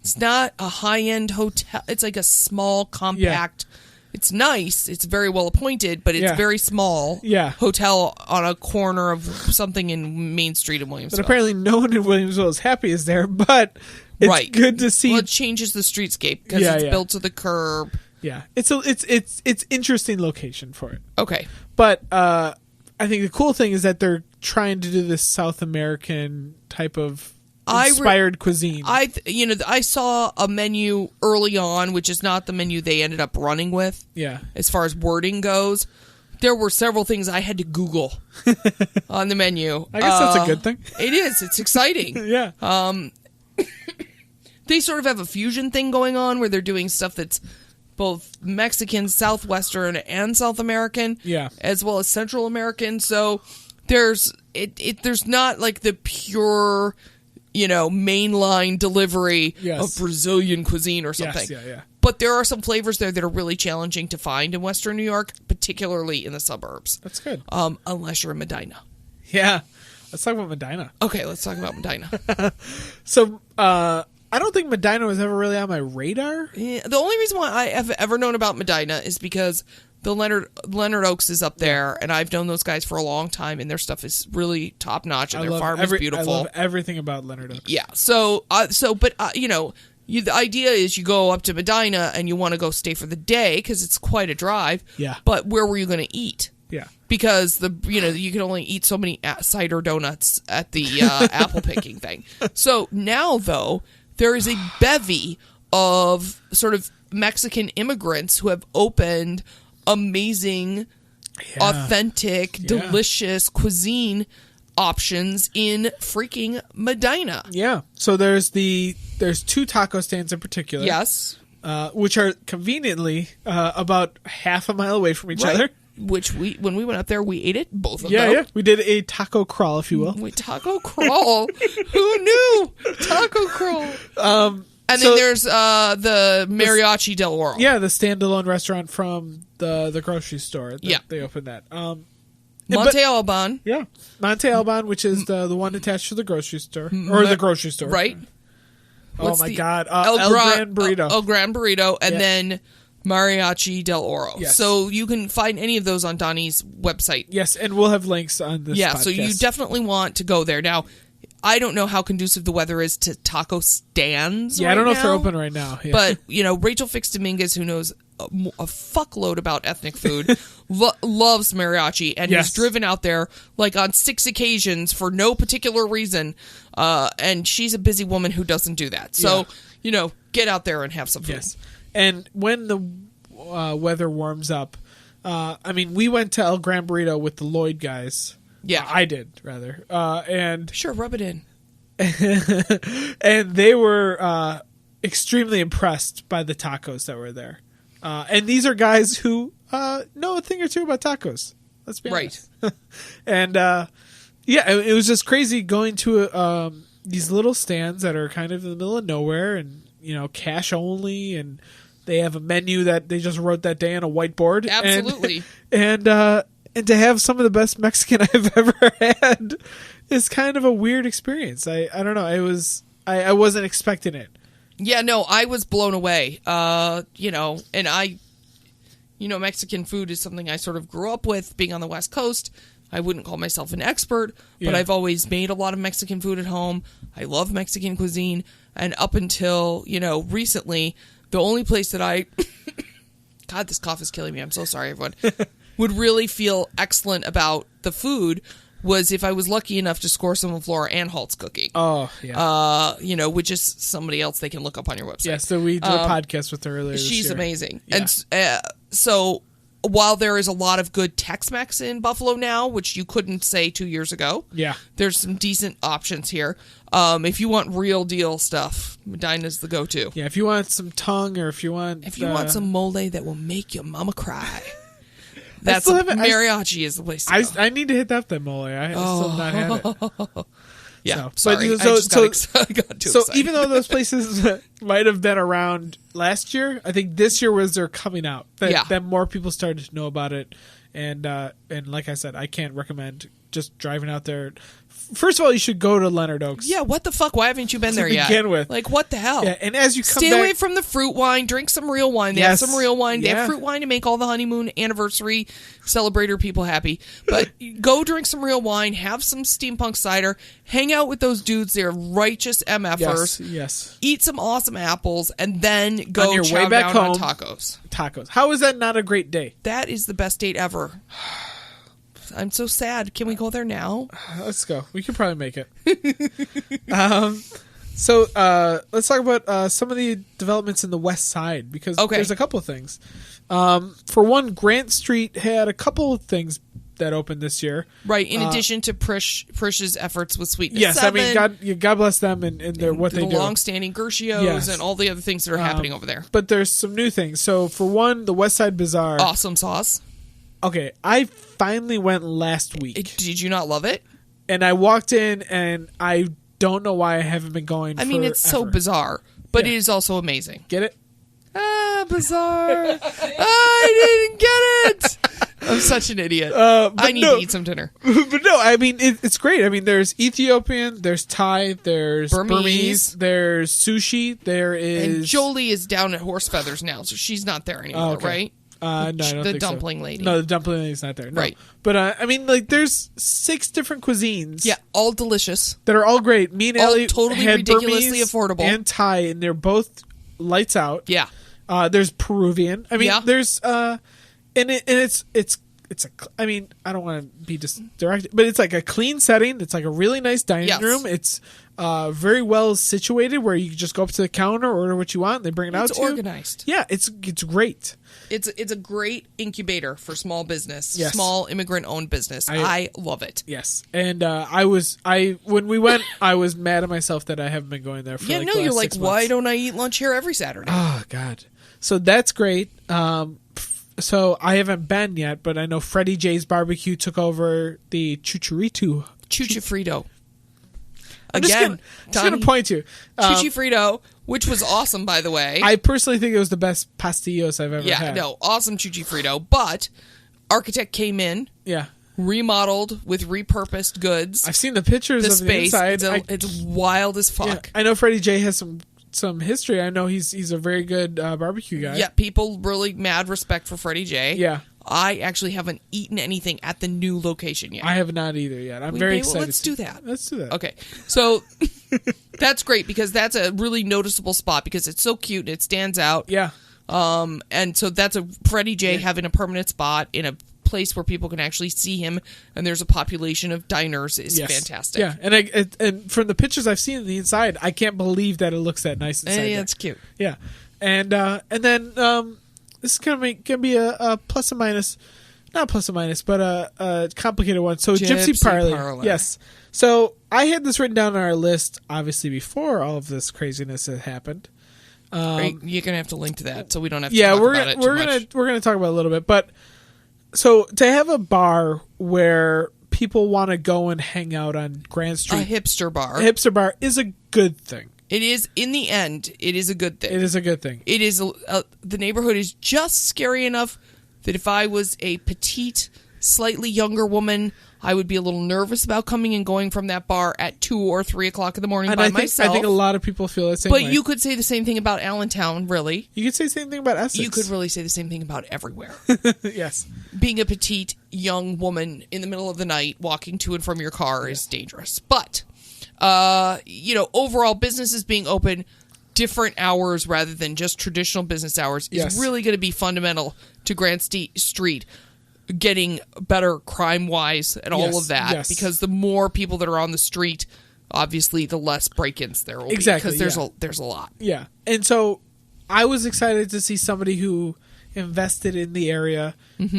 It's not a high-end hotel. It's like a small, compact... Yeah. It's nice. It's very well appointed, but it's very small. Yeah. Hotel on a corner of something in Main Street in Williamsville. But apparently no one in Williamsville is happy is there, but it's good to see. Well, it changes the streetscape because it's built to the curb. Yeah. It's interesting location for it. Okay. But I think the cool thing is that they're trying to do this South American type of inspired cuisine. I saw a menu early on, which is not the menu they ended up running with. Yeah. As far as wording goes, there were several things I had to Google on the menu. I guess that's a good thing. It is. It's exciting. Yeah. They sort of have a fusion thing going on where they're doing stuff that's both Mexican, Southwestern, and South American. Yeah. As well as Central American. So there's not like the pure, mainline delivery of Brazilian cuisine or something. Yes, yeah. But there are some flavors there that are really challenging to find in Western New York, particularly in the suburbs. That's good. Unless you're in Medina. Yeah. Let's talk about Medina. Okay, let's talk about Medina. So, I don't think Medina was ever really on my radar. Yeah, the only reason why I have ever known about Medina is because the Leonard Oaks is up there, and I've known those guys for a long time, and their stuff is really top notch, and their farm is beautiful. I love everything about Leonard Oaks. Yeah. The idea is you go up to Medina and you want to go stay for the day because it's quite a drive. Yeah. But where were you going to eat? Yeah. Because you can only eat so many cider donuts at the apple picking thing. So now though, there is a bevy of sort of Mexican immigrants who have opened amazing, authentic, delicious cuisine options in freaking Medina. Yeah. So there's two taco stands in particular. Yes. Which are conveniently about half a mile away from each other. Which when we went up there, we ate it, both of them. Yeah. We did a taco crawl, if you will. Taco crawl? Who knew? Taco crawl. And then there's the Mariachi Del Oro. Yeah, the standalone restaurant from the grocery store. They opened that. Monte Alban. Yeah. Monte Alban, which is the one attached to the grocery store. Or the grocery store. Right. Oh, my God. El Gran Burrito. El Gran Burrito. And then Mariachi Del Oro. Yes. So you can find any of those on Donnie's website. Yes, and we'll have links on this podcast. So you definitely want to go there. Now, I don't know how conducive the weather is to taco stands I don't know if they're open right now. Yeah. But, Rachel Fix Dominguez, who knows a fuckload about ethnic food, loves mariachi, and has driven out there like on 6 occasions for no particular reason. And she's a busy woman who doesn't do that. So, get out there and have some food. Yes. And when the weather warms up, we went to El Gran Burrito with the Lloyd guys. Yeah. I did, rather. And sure, rub it in. And they were extremely impressed by the tacos that were there. And these are guys who know a thing or two about tacos. Let's be honest. And it was just crazy going to these little stands that are kind of in the middle of nowhere and, cash only, and they have a menu that they just wrote that day on a whiteboard. Absolutely. And to have some of the best Mexican I've ever had is kind of a weird experience. I don't know. I wasn't expecting it. Yeah, no, I was blown away. And Mexican food is something I sort of grew up with being on the West Coast. I wouldn't call myself an expert, but I've always made a lot of Mexican food at home. I love Mexican cuisine. And up until, recently, the only place that I... God, this cough is killing me. I'm so sorry, everyone. would really feel excellent about the food was if I was lucky enough to score some of Laura Anhalt's cooking. Oh, yeah. Which is somebody else they can look up on your website. Yeah, so we did a podcast with her earlier this year. She's amazing. Yeah. And so while there is a lot of good Tex-Mex in Buffalo now, which you couldn't say 2 years ago, there's some decent options here. If you want real deal stuff, Medina's the go-to. Yeah, if you want some tongue or if you want some mole that will make your mama cry. That's mariachi is the place to go. I need to hit that mole. I still have not had it. Yeah, sorry. I just got too excited. Even though those places might have been around last year, I think this year was their coming out. That more people started to know about it. And like I said, I can't recommend just driving out there. First of all, you should go to Leonard Oaks. Yeah, what the fuck? Why haven't you been there yet? To begin with. Like, what the hell? Yeah, and as you come Stay away from the fruit wine. Drink some real wine. They have some real wine. They have fruit wine to make all the honeymoon anniversary celebrator people happy. But go drink some real wine. Have some steampunk cider. Hang out with those dudes. They're righteous MFers. Yes. Eat some awesome apples. And then go on your chow way back down home, on tacos. Tacos. How is that not a great day? That is the best date ever. I'm so sad. Can we go there now? Let's go. We could probably make it. So let's talk about some of the developments in the West Side, because there's a couple of things. For one, Grant Street had a couple of things that opened this year. Right, in addition to Prish's efforts with Sweetness 7. I mean, God bless them and what they do. The long-standing Gershio's and all the other things that are happening over there. But there's some new things. So for one, the West Side Bazaar. Awesome sauce. Okay, I finally went last week. Did you not love it? And I walked in, and I don't know why I haven't been going. I mean, it's so bizarre, but it is also amazing. Get it? Bizarre. I didn't get it. I'm such an idiot. I need to eat some dinner. But no, I mean, it's great. I mean, there's Ethiopian, there's Thai, there's Burmese, there's sushi, there is... And Jolie is down at Horse Feathers now, so she's not there anymore, right? No, I don't think the dumpling lady. No, the dumpling lady's not there. No. Right. But, I mean, like, there's 6 different cuisines. Yeah, all delicious. That are all great. Me and Ellie totally had ridiculously Burmese affordable. and Thai, and they're both lights out. Yeah. There's Peruvian. I mean, there's... It's a, I mean, I don't want to be just direct, but it's like a clean setting. It's like a really nice dining room. It's very well situated where you can just go up to the counter, order what you want, and they bring it out to you. It's organized. Yeah, it's great. It's a great incubator for small business, small immigrant-owned business. I love it. Yes, and when we went, I was mad at myself that I haven't been going there for the last you're like, 6 months. why don't I eat lunch here every Saturday? Oh, God. So that's great. So I haven't been yet, but I know Freddie J's Barbecue took over the Chuchifrito. I'm just going to point to Chuchifrito, which was awesome, by the way. I personally think it was the best pastillos I've ever had. Yeah, no, awesome Chuchifrito. But architect came in, remodeled with repurposed goods. I've seen the pictures of the inside. It's wild as fuck. Yeah, I know Freddie J has some history. I know he's a very good barbecue guy. Yeah, people really mad respect for Freddie J. Yeah. I actually haven't eaten anything at the new location yet. I have not either yet. I'm very excited. Let's do that. Let's do that. Okay. So that's great because that's a really noticeable spot because it's so cute and it stands out. Yeah. And so that's a Freddie J having a permanent spot in a place where people can actually see him and there's a population of diners is fantastic. Yeah, and from the pictures I've seen on the inside, I can't believe that it looks that nice inside. Yeah, it's cute. Yeah, and then this is gonna be a plus and minus, not plus and minus, but a complicated one. So Gypsy Parlor. Yes. So I had this written down on our list, obviously before all of this craziness had happened. You're gonna have to link to that, so we don't have to talk about it too much. We're gonna talk about it a little bit, but. So to have a bar where people want to go and hang out on Grand Street, a hipster bar is a good thing. It is, in the end, it is a good thing. It is a good thing. It is the neighborhood is just scary enough that if I was a petite, slightly younger woman, I would be a little nervous about coming and going from that bar at 2 or 3 o'clock in the morning by myself. I think a lot of people feel the same way. But you could say the same thing about Allentown, really. You could say the same thing about Essex. You could really say the same thing about everywhere. Yes. Being a petite, young woman in the middle of the night walking to and from your car is dangerous. But, overall, businesses being open different hours rather than just traditional business hours is really going to be fundamental to Grand Street. getting better crime-wise and all of that, because the more people that are on the street, obviously, the less break-ins there will be. Because there's a lot. Yeah. And so I was excited to see somebody who invested in the area,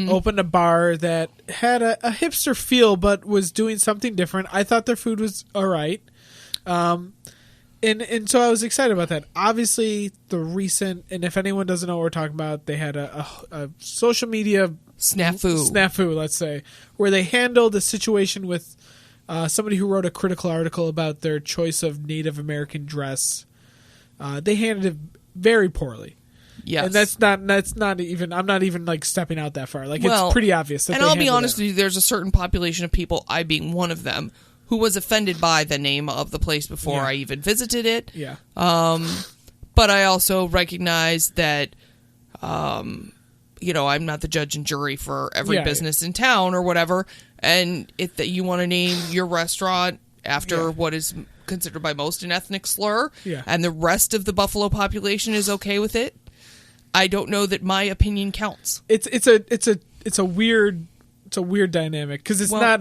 opened a bar that had a hipster feel but was doing something different. I thought their food was all right. And so I was excited about that. Obviously, the recent, and if anyone doesn't know what we're talking about, they had a social media snafu, let's say, where they handled a situation with somebody who wrote a critical article about their choice of Native American dress. They handled it very poorly. Yes. And that's not even, I'm not even like stepping out that far. Like, it's pretty obvious that. And I'll be honest with you, there's a certain population of people, I being one of them, who was offended by the name of the place before I even visited it. Yeah. But I also recognize that, I'm not the judge and jury for every business in town or whatever. And if that you want to name your restaurant after what is considered by most an ethnic slur, and the rest of the Buffalo population is okay with it, I don't know that my opinion counts. It's a weird dynamic because it's not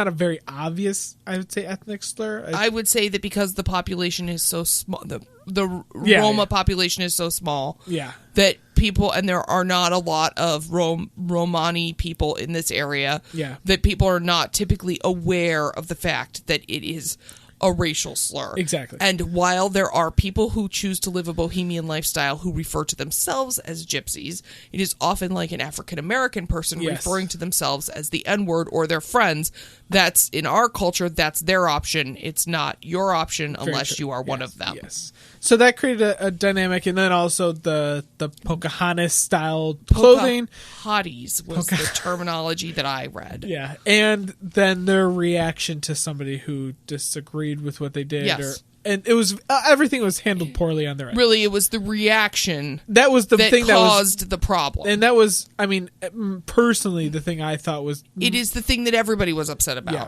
a very obvious, I would say, ethnic slur. I would say that because the population is so small, the Roma population is so small, that people, and there are not a lot of Romani people in this area, that people are not typically aware of the fact that it is a racial slur. Exactly. And while there are people who choose to live a bohemian lifestyle who refer to themselves as gypsies, it is often like an African-American person referring to themselves as the N-word or their friends. That's, in our culture, that's their option. It's not your option unless you are one of them. Yes. So that created a dynamic, and then also the Pocahontas-style clothing. Hotties was the terminology that I read. Yeah, and then their reaction to somebody who disagreed with what they did. Yes. And it was everything was handled poorly on their end. Really, it was the reaction that was the thing that caused the problem. And that was, I mean, personally, the thing I thought was... It is the thing that everybody was upset about. Yeah.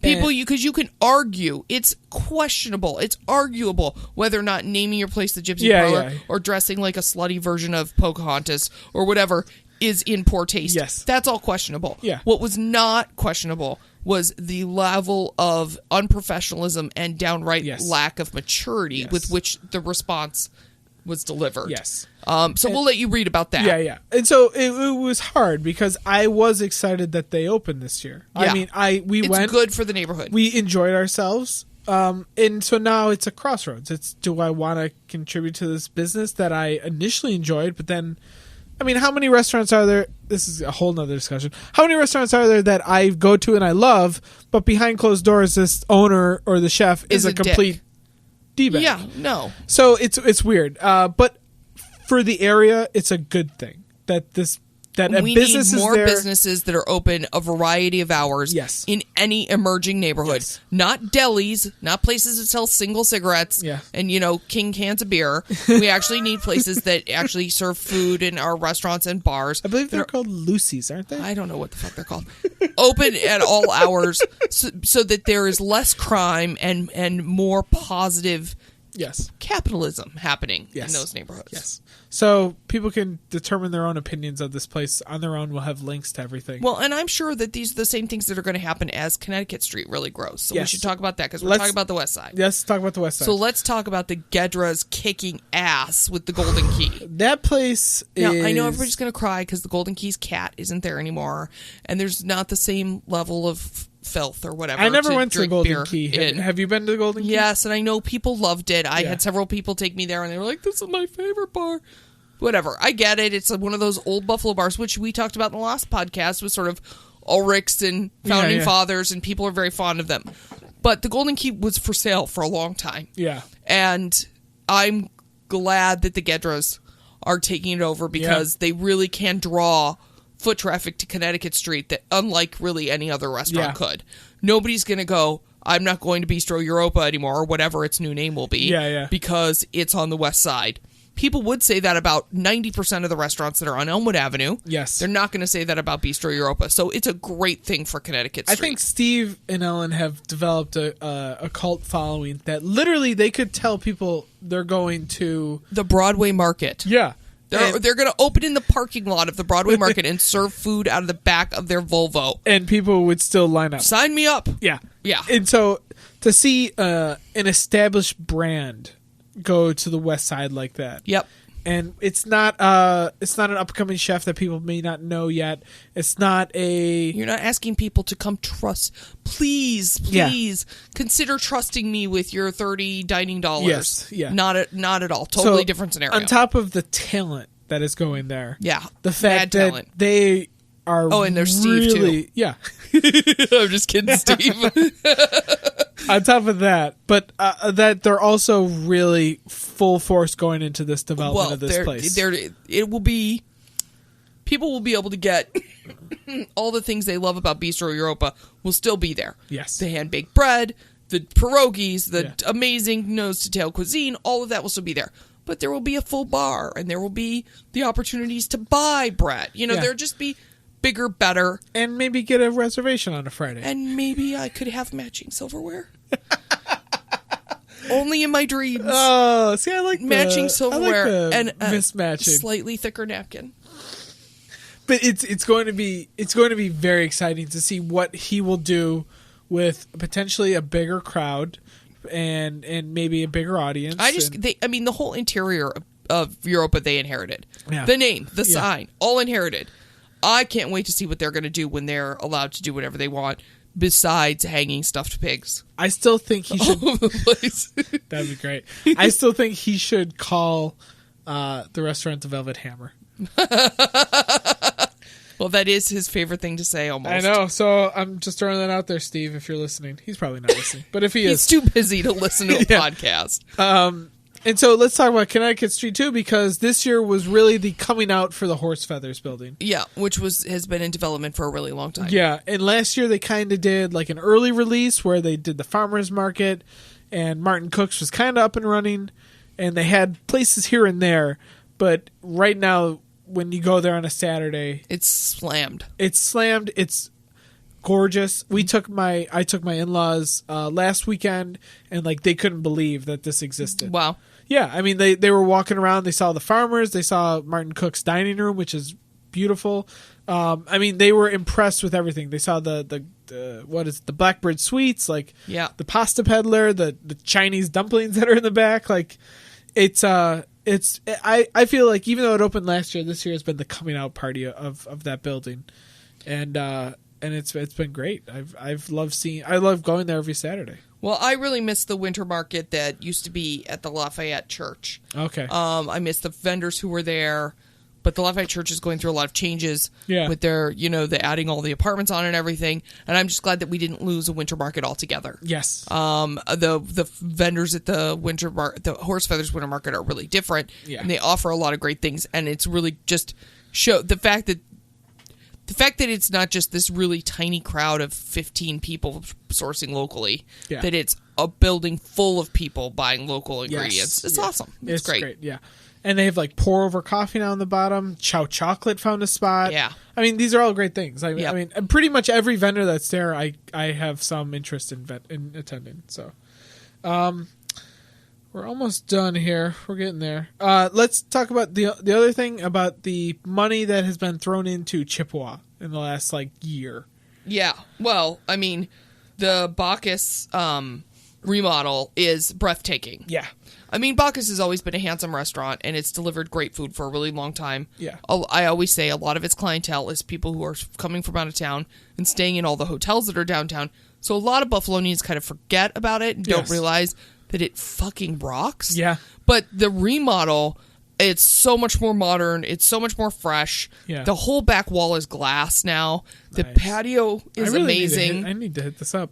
People, because you can argue, it's questionable, it's arguable whether or not naming your place the Gypsy Parlor or dressing like a slutty version of Pocahontas or whatever is in poor taste. Yes. That's all questionable. Yeah. What was not questionable was the level of unprofessionalism and downright lack of maturity with which the response was delivered. Yes. We'll let you read about that. Yeah. And so it was hard because I was excited that they opened this year. Yeah. I mean, it's good for the neighborhood. We enjoyed ourselves. And so now it's a crossroads. It's, do I want to contribute to this business that I initially enjoyed, but then, I mean, how many restaurants are there? This is a whole nother discussion. How many restaurants are there that I go to and I love, but behind closed doors, this owner or the chef is a complete D-bag? Yeah, no. So it's weird. But for the area, it's a good thing that we need more businesses that are open a variety of hours in any emerging neighborhood. Yes. Not delis, not places that sell single cigarettes and, king cans of beer. We actually need places that actually serve food in our restaurants and bars. I believe they're called Lucy's, aren't they? I don't know what the fuck they're called. Open at all hours so that there is less crime and more positive capitalism happening in those neighborhoods. Yes. So people can determine their own opinions of this place on their own. We'll have links to everything. Well, and I'm sure that these are the same things that are going to happen as Connecticut Street really grows. So we should talk about that because we're talking about the West Side. Yes, talk about the West Side. So let's talk about the Gedras kicking ass with the Golden Key. That place is... Now, I know everybody's going to cry because the Golden Key's cat isn't there anymore, and there's not the same level of filth or whatever. I never went to the Golden Key. Have you been to the Golden Key? Yes, and I know people loved it. I had several people take me there, and they were like, "This is my favorite bar." Whatever, I get it. It's one of those old Buffalo bars, which we talked about in the last podcast, with sort of Ulrichs and founding fathers, and people are very fond of them. But the Golden Key was for sale for a long time. Yeah, and I'm glad that the Gedras are taking it over because they really can draw foot traffic to Connecticut Street that unlike really any other restaurant could. Nobody's going to go, I'm not going to Bistro Europa anymore, or whatever its new name will be, because it's on the West Side. People would say that about 90% of the restaurants that are on Elmwood Avenue. Yes. They're not going to say that about Bistro Europa. So it's a great thing for Connecticut Street. I think Steve and Ellen have developed a cult following that literally they could tell people they're going to... the Broadway Market. Yeah. They're going to open in the parking lot of the Broadway Market and serve food out of the back of their Volvo. And people would still line up. Sign me up. Yeah. Yeah. And so to see an established brand go to the West Side like that. Yep. And it's not an upcoming chef that people may not know yet. It's not a... You're not asking people to come trust. Please consider trusting me with your $30 dining dollars. Yes, yeah. Not at all. Totally different scenario. On top of the talent that is going there. Yeah. The fact that talent. They are and there's Steve too. Yeah. I'm just kidding, Steve. On top of that, but that they're also really full force going into this development of this place. It will be, people will be able to get all the things they love about Bistro Europa will still be there. Yes. The hand-baked bread, the pierogies, the amazing nose-to-tail cuisine, all of that will still be there. But there will be a full bar, and there will be the opportunities to buy bread. There'll just be bigger, better. And maybe get a reservation on a Friday. And maybe I could have matching silverware. Only in my dreams. Oh, see, I like matching silverware and mismatching, slightly thicker napkin. But it's going to be very exciting to see what he will do with potentially a bigger crowd and maybe a bigger audience. The whole interior of Europa they inherited. Yeah. The name, the sign, all inherited. I can't wait to see what they're going to do when they're allowed to do whatever they want. Besides hanging stuffed pigs. I still think he should... all over the place. That'd be great. I still think he should call the restaurant the Velvet Hammer. Well, that is his favorite thing to say, almost. I know, so I'm just throwing that out there, Steve, if you're listening. He's probably not listening, but if he is... He's too busy to listen to a podcast. And so let's talk about Connecticut Street, too, because this year was really the coming out for the Horse Feathers building. Yeah, which has been in development for a really long time. Yeah, and last year they kind of did like an early release where they did the farmer's market, and Martin Cook's was kind of up and running, and they had places here and there, but right now, when you go there on a Saturday... It's slammed. It's gorgeous. I took my in-laws last weekend, and like they couldn't believe that this existed. Wow. Yeah, I mean they were walking around. They saw the farmers. They saw Martin Cook's dining room, which is beautiful. I mean they were impressed with everything. They saw the Blackbird Sweets, like the pasta peddler, the Chinese dumplings that are in the back. Like I feel like even though it opened last year, this year has been the coming out party of that building, and it's been great. I love going there every Saturday. Well, I really miss the winter market that used to be at the Lafayette Church. Okay. I miss the vendors who were there, but the Lafayette Church is going through a lot of changes with their, the adding all the apartments on and everything. And I'm just glad that we didn't lose a winter market altogether. Yes. The vendors at the Horse Feathers Winter Market are really different. Yeah. And they offer a lot of great things. And it's really just the fact that it's not just this really tiny crowd of 15 people sourcing locally, that it's a building full of people buying local ingredients. It's awesome. It's great. Yeah. And they have like pour over coffee now on the bottom. Chow Chocolate found a spot. Yeah. I mean, these are all great things. I mean, pretty much every vendor that's there, I have some interest in attending. So, we're almost done here. We're getting there. Let's talk about the other thing about the money that has been thrown into Chippewa in the last year. Yeah. Well, I mean, the Bacchus remodel is breathtaking. Yeah. I mean, Bacchus has always been a handsome restaurant, and it's delivered great food for a really long time. Yeah. I always say a lot of its clientele is people who are coming from out of town and staying in all the hotels that are downtown. So a lot of Buffalonians kind of forget about it and don't realize that it fucking rocks. Yeah. But the remodel, it's so much more modern. It's so much more fresh. Yeah. The whole back wall is glass now. The patio is amazing. I need to hit this up.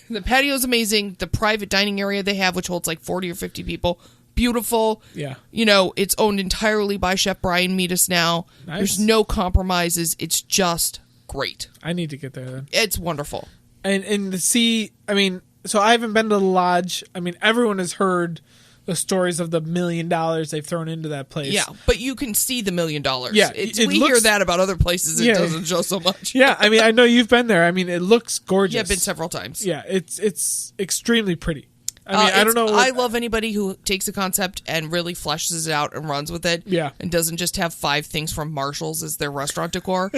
The patio is amazing. The private dining area they have, which holds 40 or 50 people, beautiful. Yeah. It's owned entirely by Chef Brian Meadus now. Nice. There's no compromises. It's just great. I need to get there then. It's wonderful. And to see, I mean, so I haven't been to the lodge. I mean, everyone has heard the stories of the $1 million they've thrown into that place. Yeah, but you can see the $1 million. Yeah, we hear that about other places. It doesn't show so much. Yeah, I mean, I know you've been there. I mean, it looks gorgeous. Yeah, I've been several times. Yeah, it's extremely pretty. I don't know. I love anybody who takes a concept and really fleshes it out and runs with it. Yeah. And doesn't just have 5 things from Marshall's as their restaurant decor.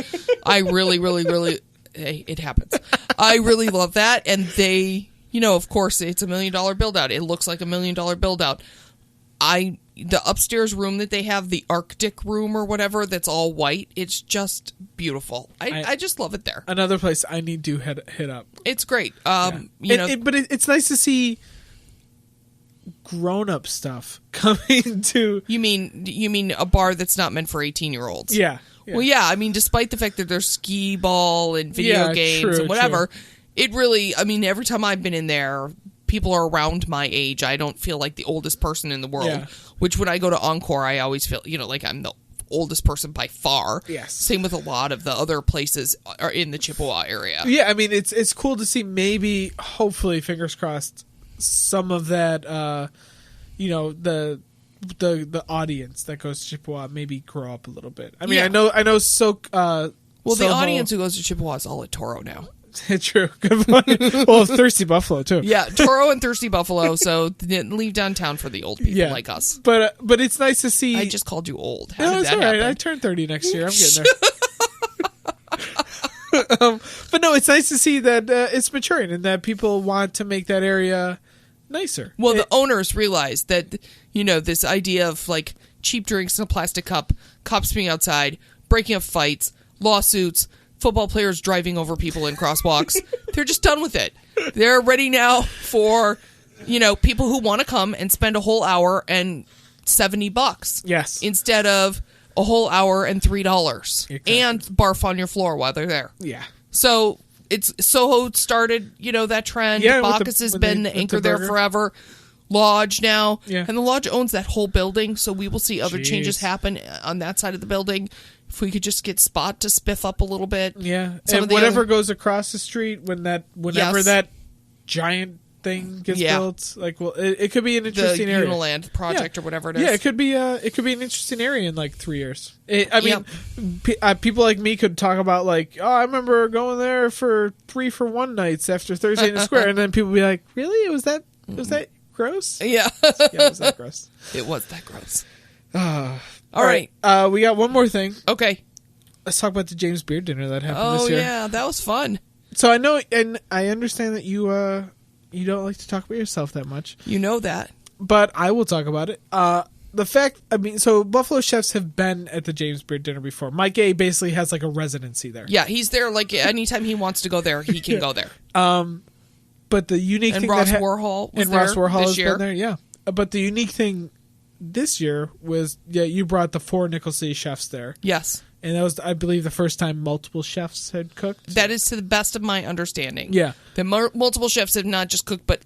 I really, really, really, hey, it happens. I really love that. And they, of course, it's $1 million build out. It looks like $1 million build out. The upstairs room that they have, the Arctic room or whatever, that's all white. It's just beautiful. I just love it there. Another place I need to hit up. It's great. But it's nice to see grown-up stuff coming to. You mean a bar that's not meant for 18-year-olds? Yeah. Well, yeah. I mean, despite the fact that there's skee ball and video games and whatever, it really. I mean, every time I've been in there, people are around my age. I don't feel like the oldest person in the world. Yeah. Which when I go to Encore, I always feel like I'm the oldest person by far. Yes. Same with a lot of the other places are in the Chippewa area. Yeah, I mean it's cool to see. Maybe, hopefully, fingers crossed, some of that. The audience that goes to Chippewa maybe grow up a little bit. I mean, I know. So the audience who goes to Chippewa is all at Toro now. True. Good point. Well, Thirsty Buffalo too. Yeah, Toro and Thirsty Buffalo. So leave downtown for the old people like us. But it's nice to see. I just called you old. How no, did it's that all right. happen? I turn 30 next year. I'm getting there. But no, it's nice to see that it's maturing and that people want to make that area nicer. Well, the owners realize that this idea of like cheap drinks in a plastic cup, cops being outside, breaking up fights, lawsuits, football players driving over people in crosswalks. They're just done with it. They're ready now for, people who want to come and spend a whole hour and $70. Yes. Instead of a whole hour and $3. Exactly. And barf on your floor while they're there. Yeah. So it's Soho started, that trend. Yeah, Bacchus has been the anchor there forever. Lodge now. Yeah. And the Lodge owns that whole building, so we will see other changes happen on that side of the building. If we could just get Spot to spiff up a little bit. Yeah. And whatever goes across the street whenever that giant thing gets built, it could be an interesting area. The Uniland project or whatever it is. Yeah, it could be an interesting area in 3 years. People like me could talk about I remember going there for 3-for-1 nights after Thursday in the Square, and then people be like, really? Was that gross? Yeah. Yeah, was that gross? It was that gross. All right. We got one more thing. Okay. Let's talk about the James Beard dinner that happened this year. Oh, yeah. That was fun. So I know, and I understand that you don't like to talk about yourself that much. You know that. But I will talk about it. So Buffalo chefs have been at the James Beard dinner before. Mike A basically has a residency there. Yeah, he's there anytime he wants to go there, he can go there. But the unique thing Ross Warhol was there Ross Warhol this has year. been there, yeah. But the unique thing this year was, you brought the 4 Nickel City chefs there. Yes. And that was, I believe, the first time multiple chefs had cooked. That is to the best of my understanding. Yeah. The multiple chefs have not just cooked, but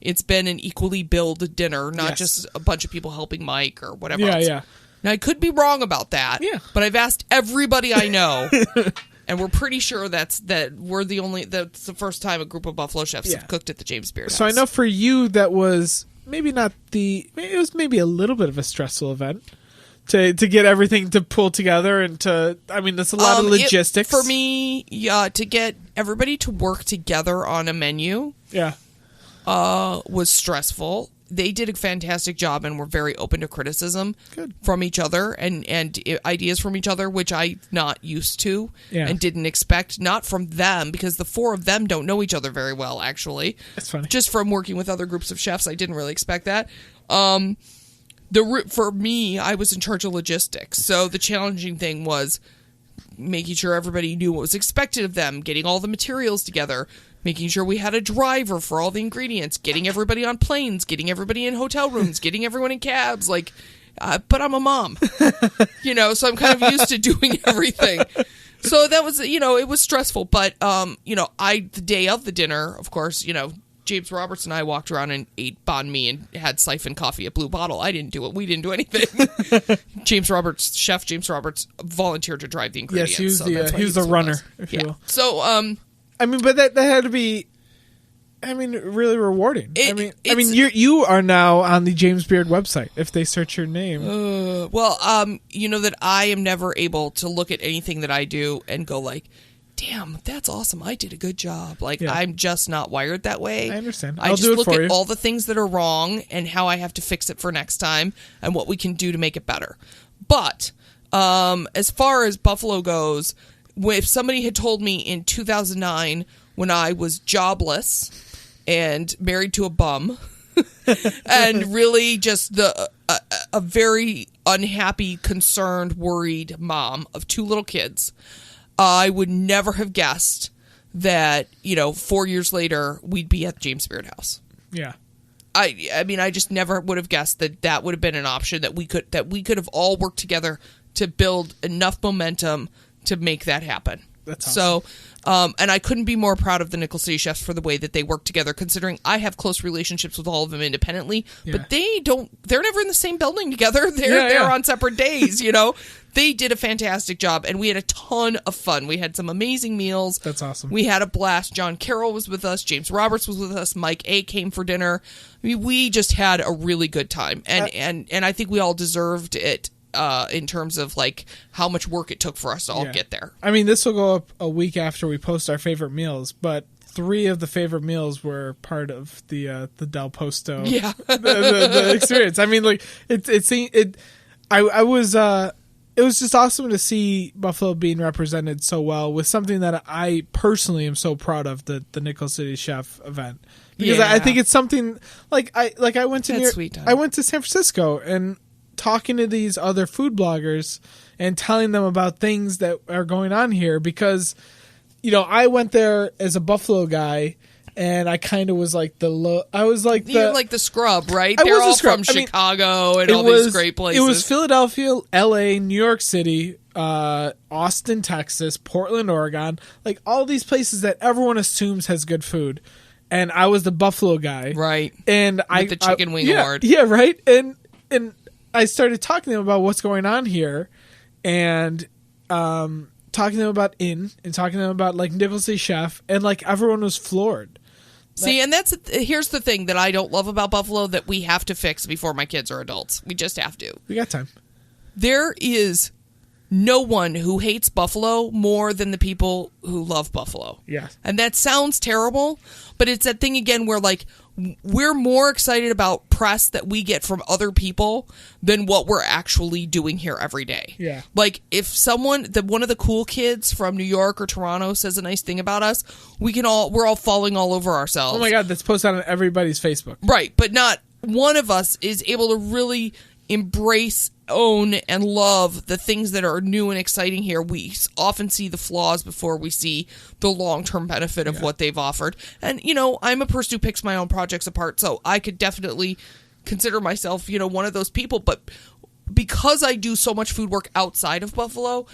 it's been an equally billed dinner, not just a bunch of people helping Mike or whatever else. Yeah. Now, I could be wrong about that. Yeah. But I've asked everybody I know, and we're pretty sure that's the first time a group of Buffalo chefs have cooked at the James Beard House. So I know for you that was maybe not it was maybe a little bit of a stressful event to get everything to pull together and that's a lot of logistics. For me, to get everybody to work together on a menu was stressful. They did a fantastic job and were very open to criticism from each other and ideas from each other, which I'm not used to and didn't expect. Not from them, because the 4 of them don't know each other very well, actually. That's funny. Just from working with other groups of chefs, I didn't really expect that. For me, I was in charge of logistics, so the challenging thing was making sure everybody knew what was expected of them, getting all the materials together, making sure we had a driver for all the ingredients, getting everybody on planes, getting everybody in hotel rooms, getting everyone in cabs. But I'm a mom, so I'm kind of used to doing everything. So that was, it was stressful. But, the day of the dinner, of course, James Roberts and I walked around and ate banh mi and had siphon coffee at Blue Bottle. I didn't do it. We didn't do anything. Chef James Roberts volunteered to drive the ingredients. Yes, he was the runner, if you will. So, but that had to be, really rewarding. You are now on the James Beard website if they search your name. You know that I am never able to look at anything that I do and go damn, that's awesome. I did a good job. Like, I'm just not wired that way. I understand. I just look at all the things that are wrong and how I have to fix it for next time and what we can do to make it better. But as far as Buffalo goes, if somebody had told me in 2009 when I was jobless and married to a bum and really just a very unhappy, concerned, worried mom of 2 little kids, I would never have guessed that, 4 years later we'd be at James Beard House. Yeah. I mean, I just never would have guessed that would have been an option that we could have all worked together to build enough momentum to make that happen. That's awesome. So, and I couldn't be more proud of the Nickel City Chefs for the way that they work together, considering I have close relationships with all of them independently, but they're never in the same building together. They're on separate days, They did a fantastic job, and we had a ton of fun. We had some amazing meals. That's awesome. We had a blast. John Carroll was with us. James Roberts was with us. Mike A. came for dinner. I mean, we just had a really good time, and I think we all deserved it. In terms of like how much work it took for us to all get there. I mean, this will go up a week after we post our favorite meals, but 3 of the favorite meals were part of the Del Posto. Yeah, the experience. I mean, like it was just awesome to see Buffalo being represented so well with something that I personally am so proud of, the Nickel City Chef event, because I think it's something like I went to I went to San Francisco and talking to these other food bloggers and telling them about things that are going on here, because I went there as a Buffalo guy and I kind of was like you're like the scrub, right? They're all from Chicago and all these great places. It was Philadelphia, LA, New York City, Austin, Texas, Portland, Oregon, like all these places that everyone assumes has good food, and I was the Buffalo guy, right? And with the chicken wing award, right, and I started talking to them about what's going on here, and talking to them about and talking to them about like Nickel City Chef, and like everyone was floored. See, and here's the thing that I don't love about Buffalo that we have to fix before my kids are adults. We just have to. We got time. There is no one who hates Buffalo more than the people who love Buffalo. Yeah. And that sounds terrible, but it's that thing again where like we're more excited about press that we get from other people than what we're actually doing here every day. Yeah. Like if one of the cool kids from New York or Toronto says a nice thing about us, we're all falling all over ourselves. Oh my God, that's posted on everybody's Facebook. Right, but not one of us is able to really embrace, own, and love the things that are new and exciting here. We often see the flaws before we see the long-term benefit of what they've offered. And, I'm a person who picks my own projects apart, so I could definitely consider myself, one of those people. But because I do so much food work outside of Buffalo,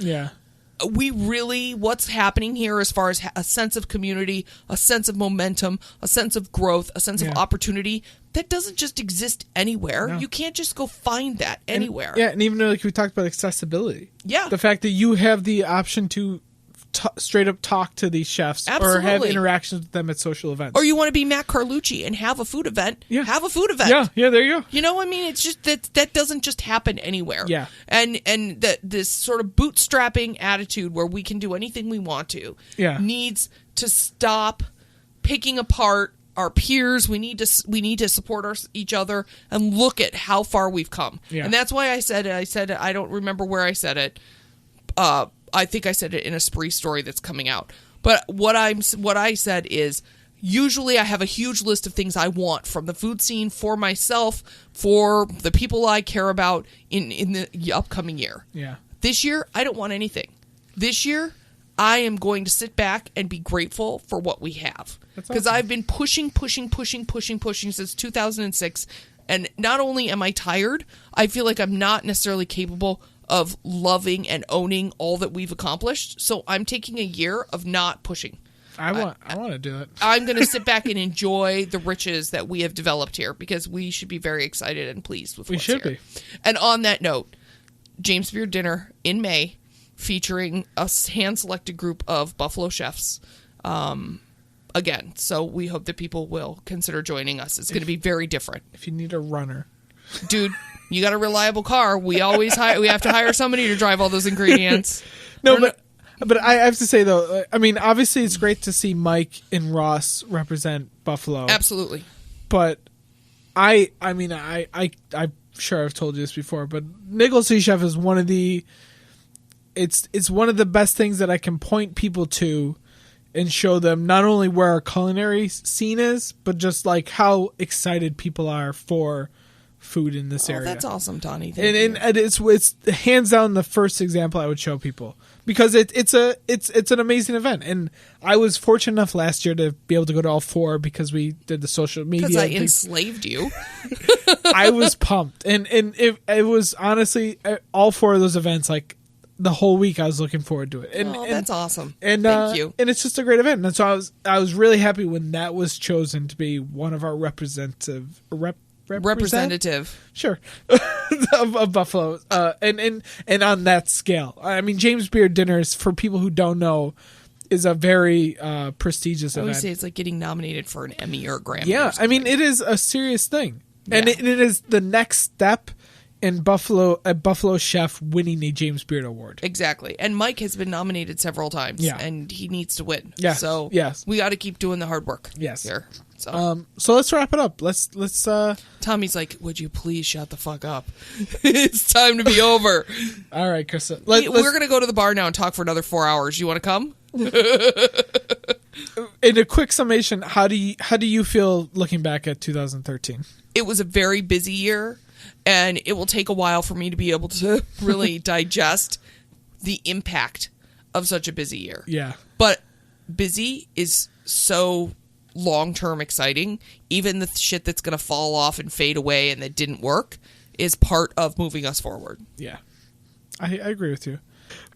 what's happening here as far as a sense of community, a sense of momentum, a sense of growth, a sense of opportunity, that doesn't just exist anywhere. No. You can't just go find that anywhere. And even like we talked about accessibility. Yeah. The fact that you have the option to straight up talk to these chefs. Absolutely. Or have interactions with them at social events. Or you want to be Matt Carlucci and have a food event. Yeah. Have a food event. Yeah, there you go. It's just that doesn't just happen anywhere. Yeah. And this sort of bootstrapping attitude where we can do anything we want to needs to stop picking apart our peers. We need to support each other and look at how far we've come. Yeah. And that's why I said it. I don't remember where I said it. I think I said it in a Spree story that's coming out. But what I said is, usually I have a huge list of things I want from the food scene for myself, for the people I care about in the upcoming year. Yeah. This year, I don't want anything. This year, I am going to sit back and be grateful for what we have. Because I've been pushing since 2006. And not only am I tired, I feel like I'm not necessarily capable of loving and owning all that we've accomplished. So I'm taking a year of not pushing. I want to do it. I'm going to sit back and enjoy the riches that we have developed here, because we should be very excited and pleased with what's here. We should be. And on that note, James Beard Dinner in May, featuring a hand-selected group of Buffalo chefs. Again, so we hope that people will consider joining us. It's going to be very different. If you need a runner. Dude, you got a reliable car. We have to hire somebody to drive all those ingredients. No, but But I have to say though, I mean, obviously it's great to see Mike and Ross represent Buffalo. Absolutely. But I'm sure I've told you this before, but Nickel Sea Chef is one of the. It's one of the best things that I can point people to and show them not only where our culinary scene is, but just like how excited people are for food in this area. That's awesome, Donnie. And it's hands down the first example I would show people because it's an amazing event. And I was fortunate enough last year to be able to go to all four because we did the social media. Because I enslaved you. I was pumped, and it was honestly all four of those events like. The whole week I was looking forward to it. And that's awesome. And thank you. And it's just a great event. And so I was really happy when that was chosen to be one of our representative. Sure. of Buffalo. And on that scale. I mean, James Beard dinners, for people who don't know, is a very prestigious event. I always say it's like getting nominated for an Emmy or a Grammy. Yeah, I mean, it is a serious thing. And it is the next step in Buffalo, a Buffalo chef winning a James Beard Award. Exactly. And Mike has been nominated several times. Yeah. And he needs to win. Yes. So we got to keep doing the hard work. Yes. Here. So let's wrap it up. Let's Tommy's like, would you please shut the fuck up? It's time to be over. All right, Christa. We're going to go to the bar now and talk for another 4 hours. You want to come? In a quick summation, how do you feel looking back at 2013? It was a very busy year. And it will take a while for me to be able to really digest the impact of such a busy year. Yeah. But busy is so long-term exciting. Even the shit that's going to fall off and fade away and that didn't work is part of moving us forward. Yeah. I agree with you.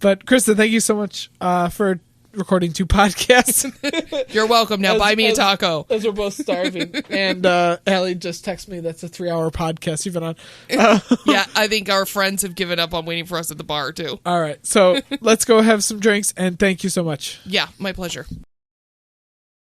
But, Christa, thank you so much for recording 2 podcasts. You're welcome. Now buy me a taco. As we're both starving. And Allie just texted me that's a 3-hour podcast you've been on. Yeah, I think our friends have given up on waiting for us at the bar, too. All right. So let's go have some drinks, and thank you so much. Yeah, my pleasure.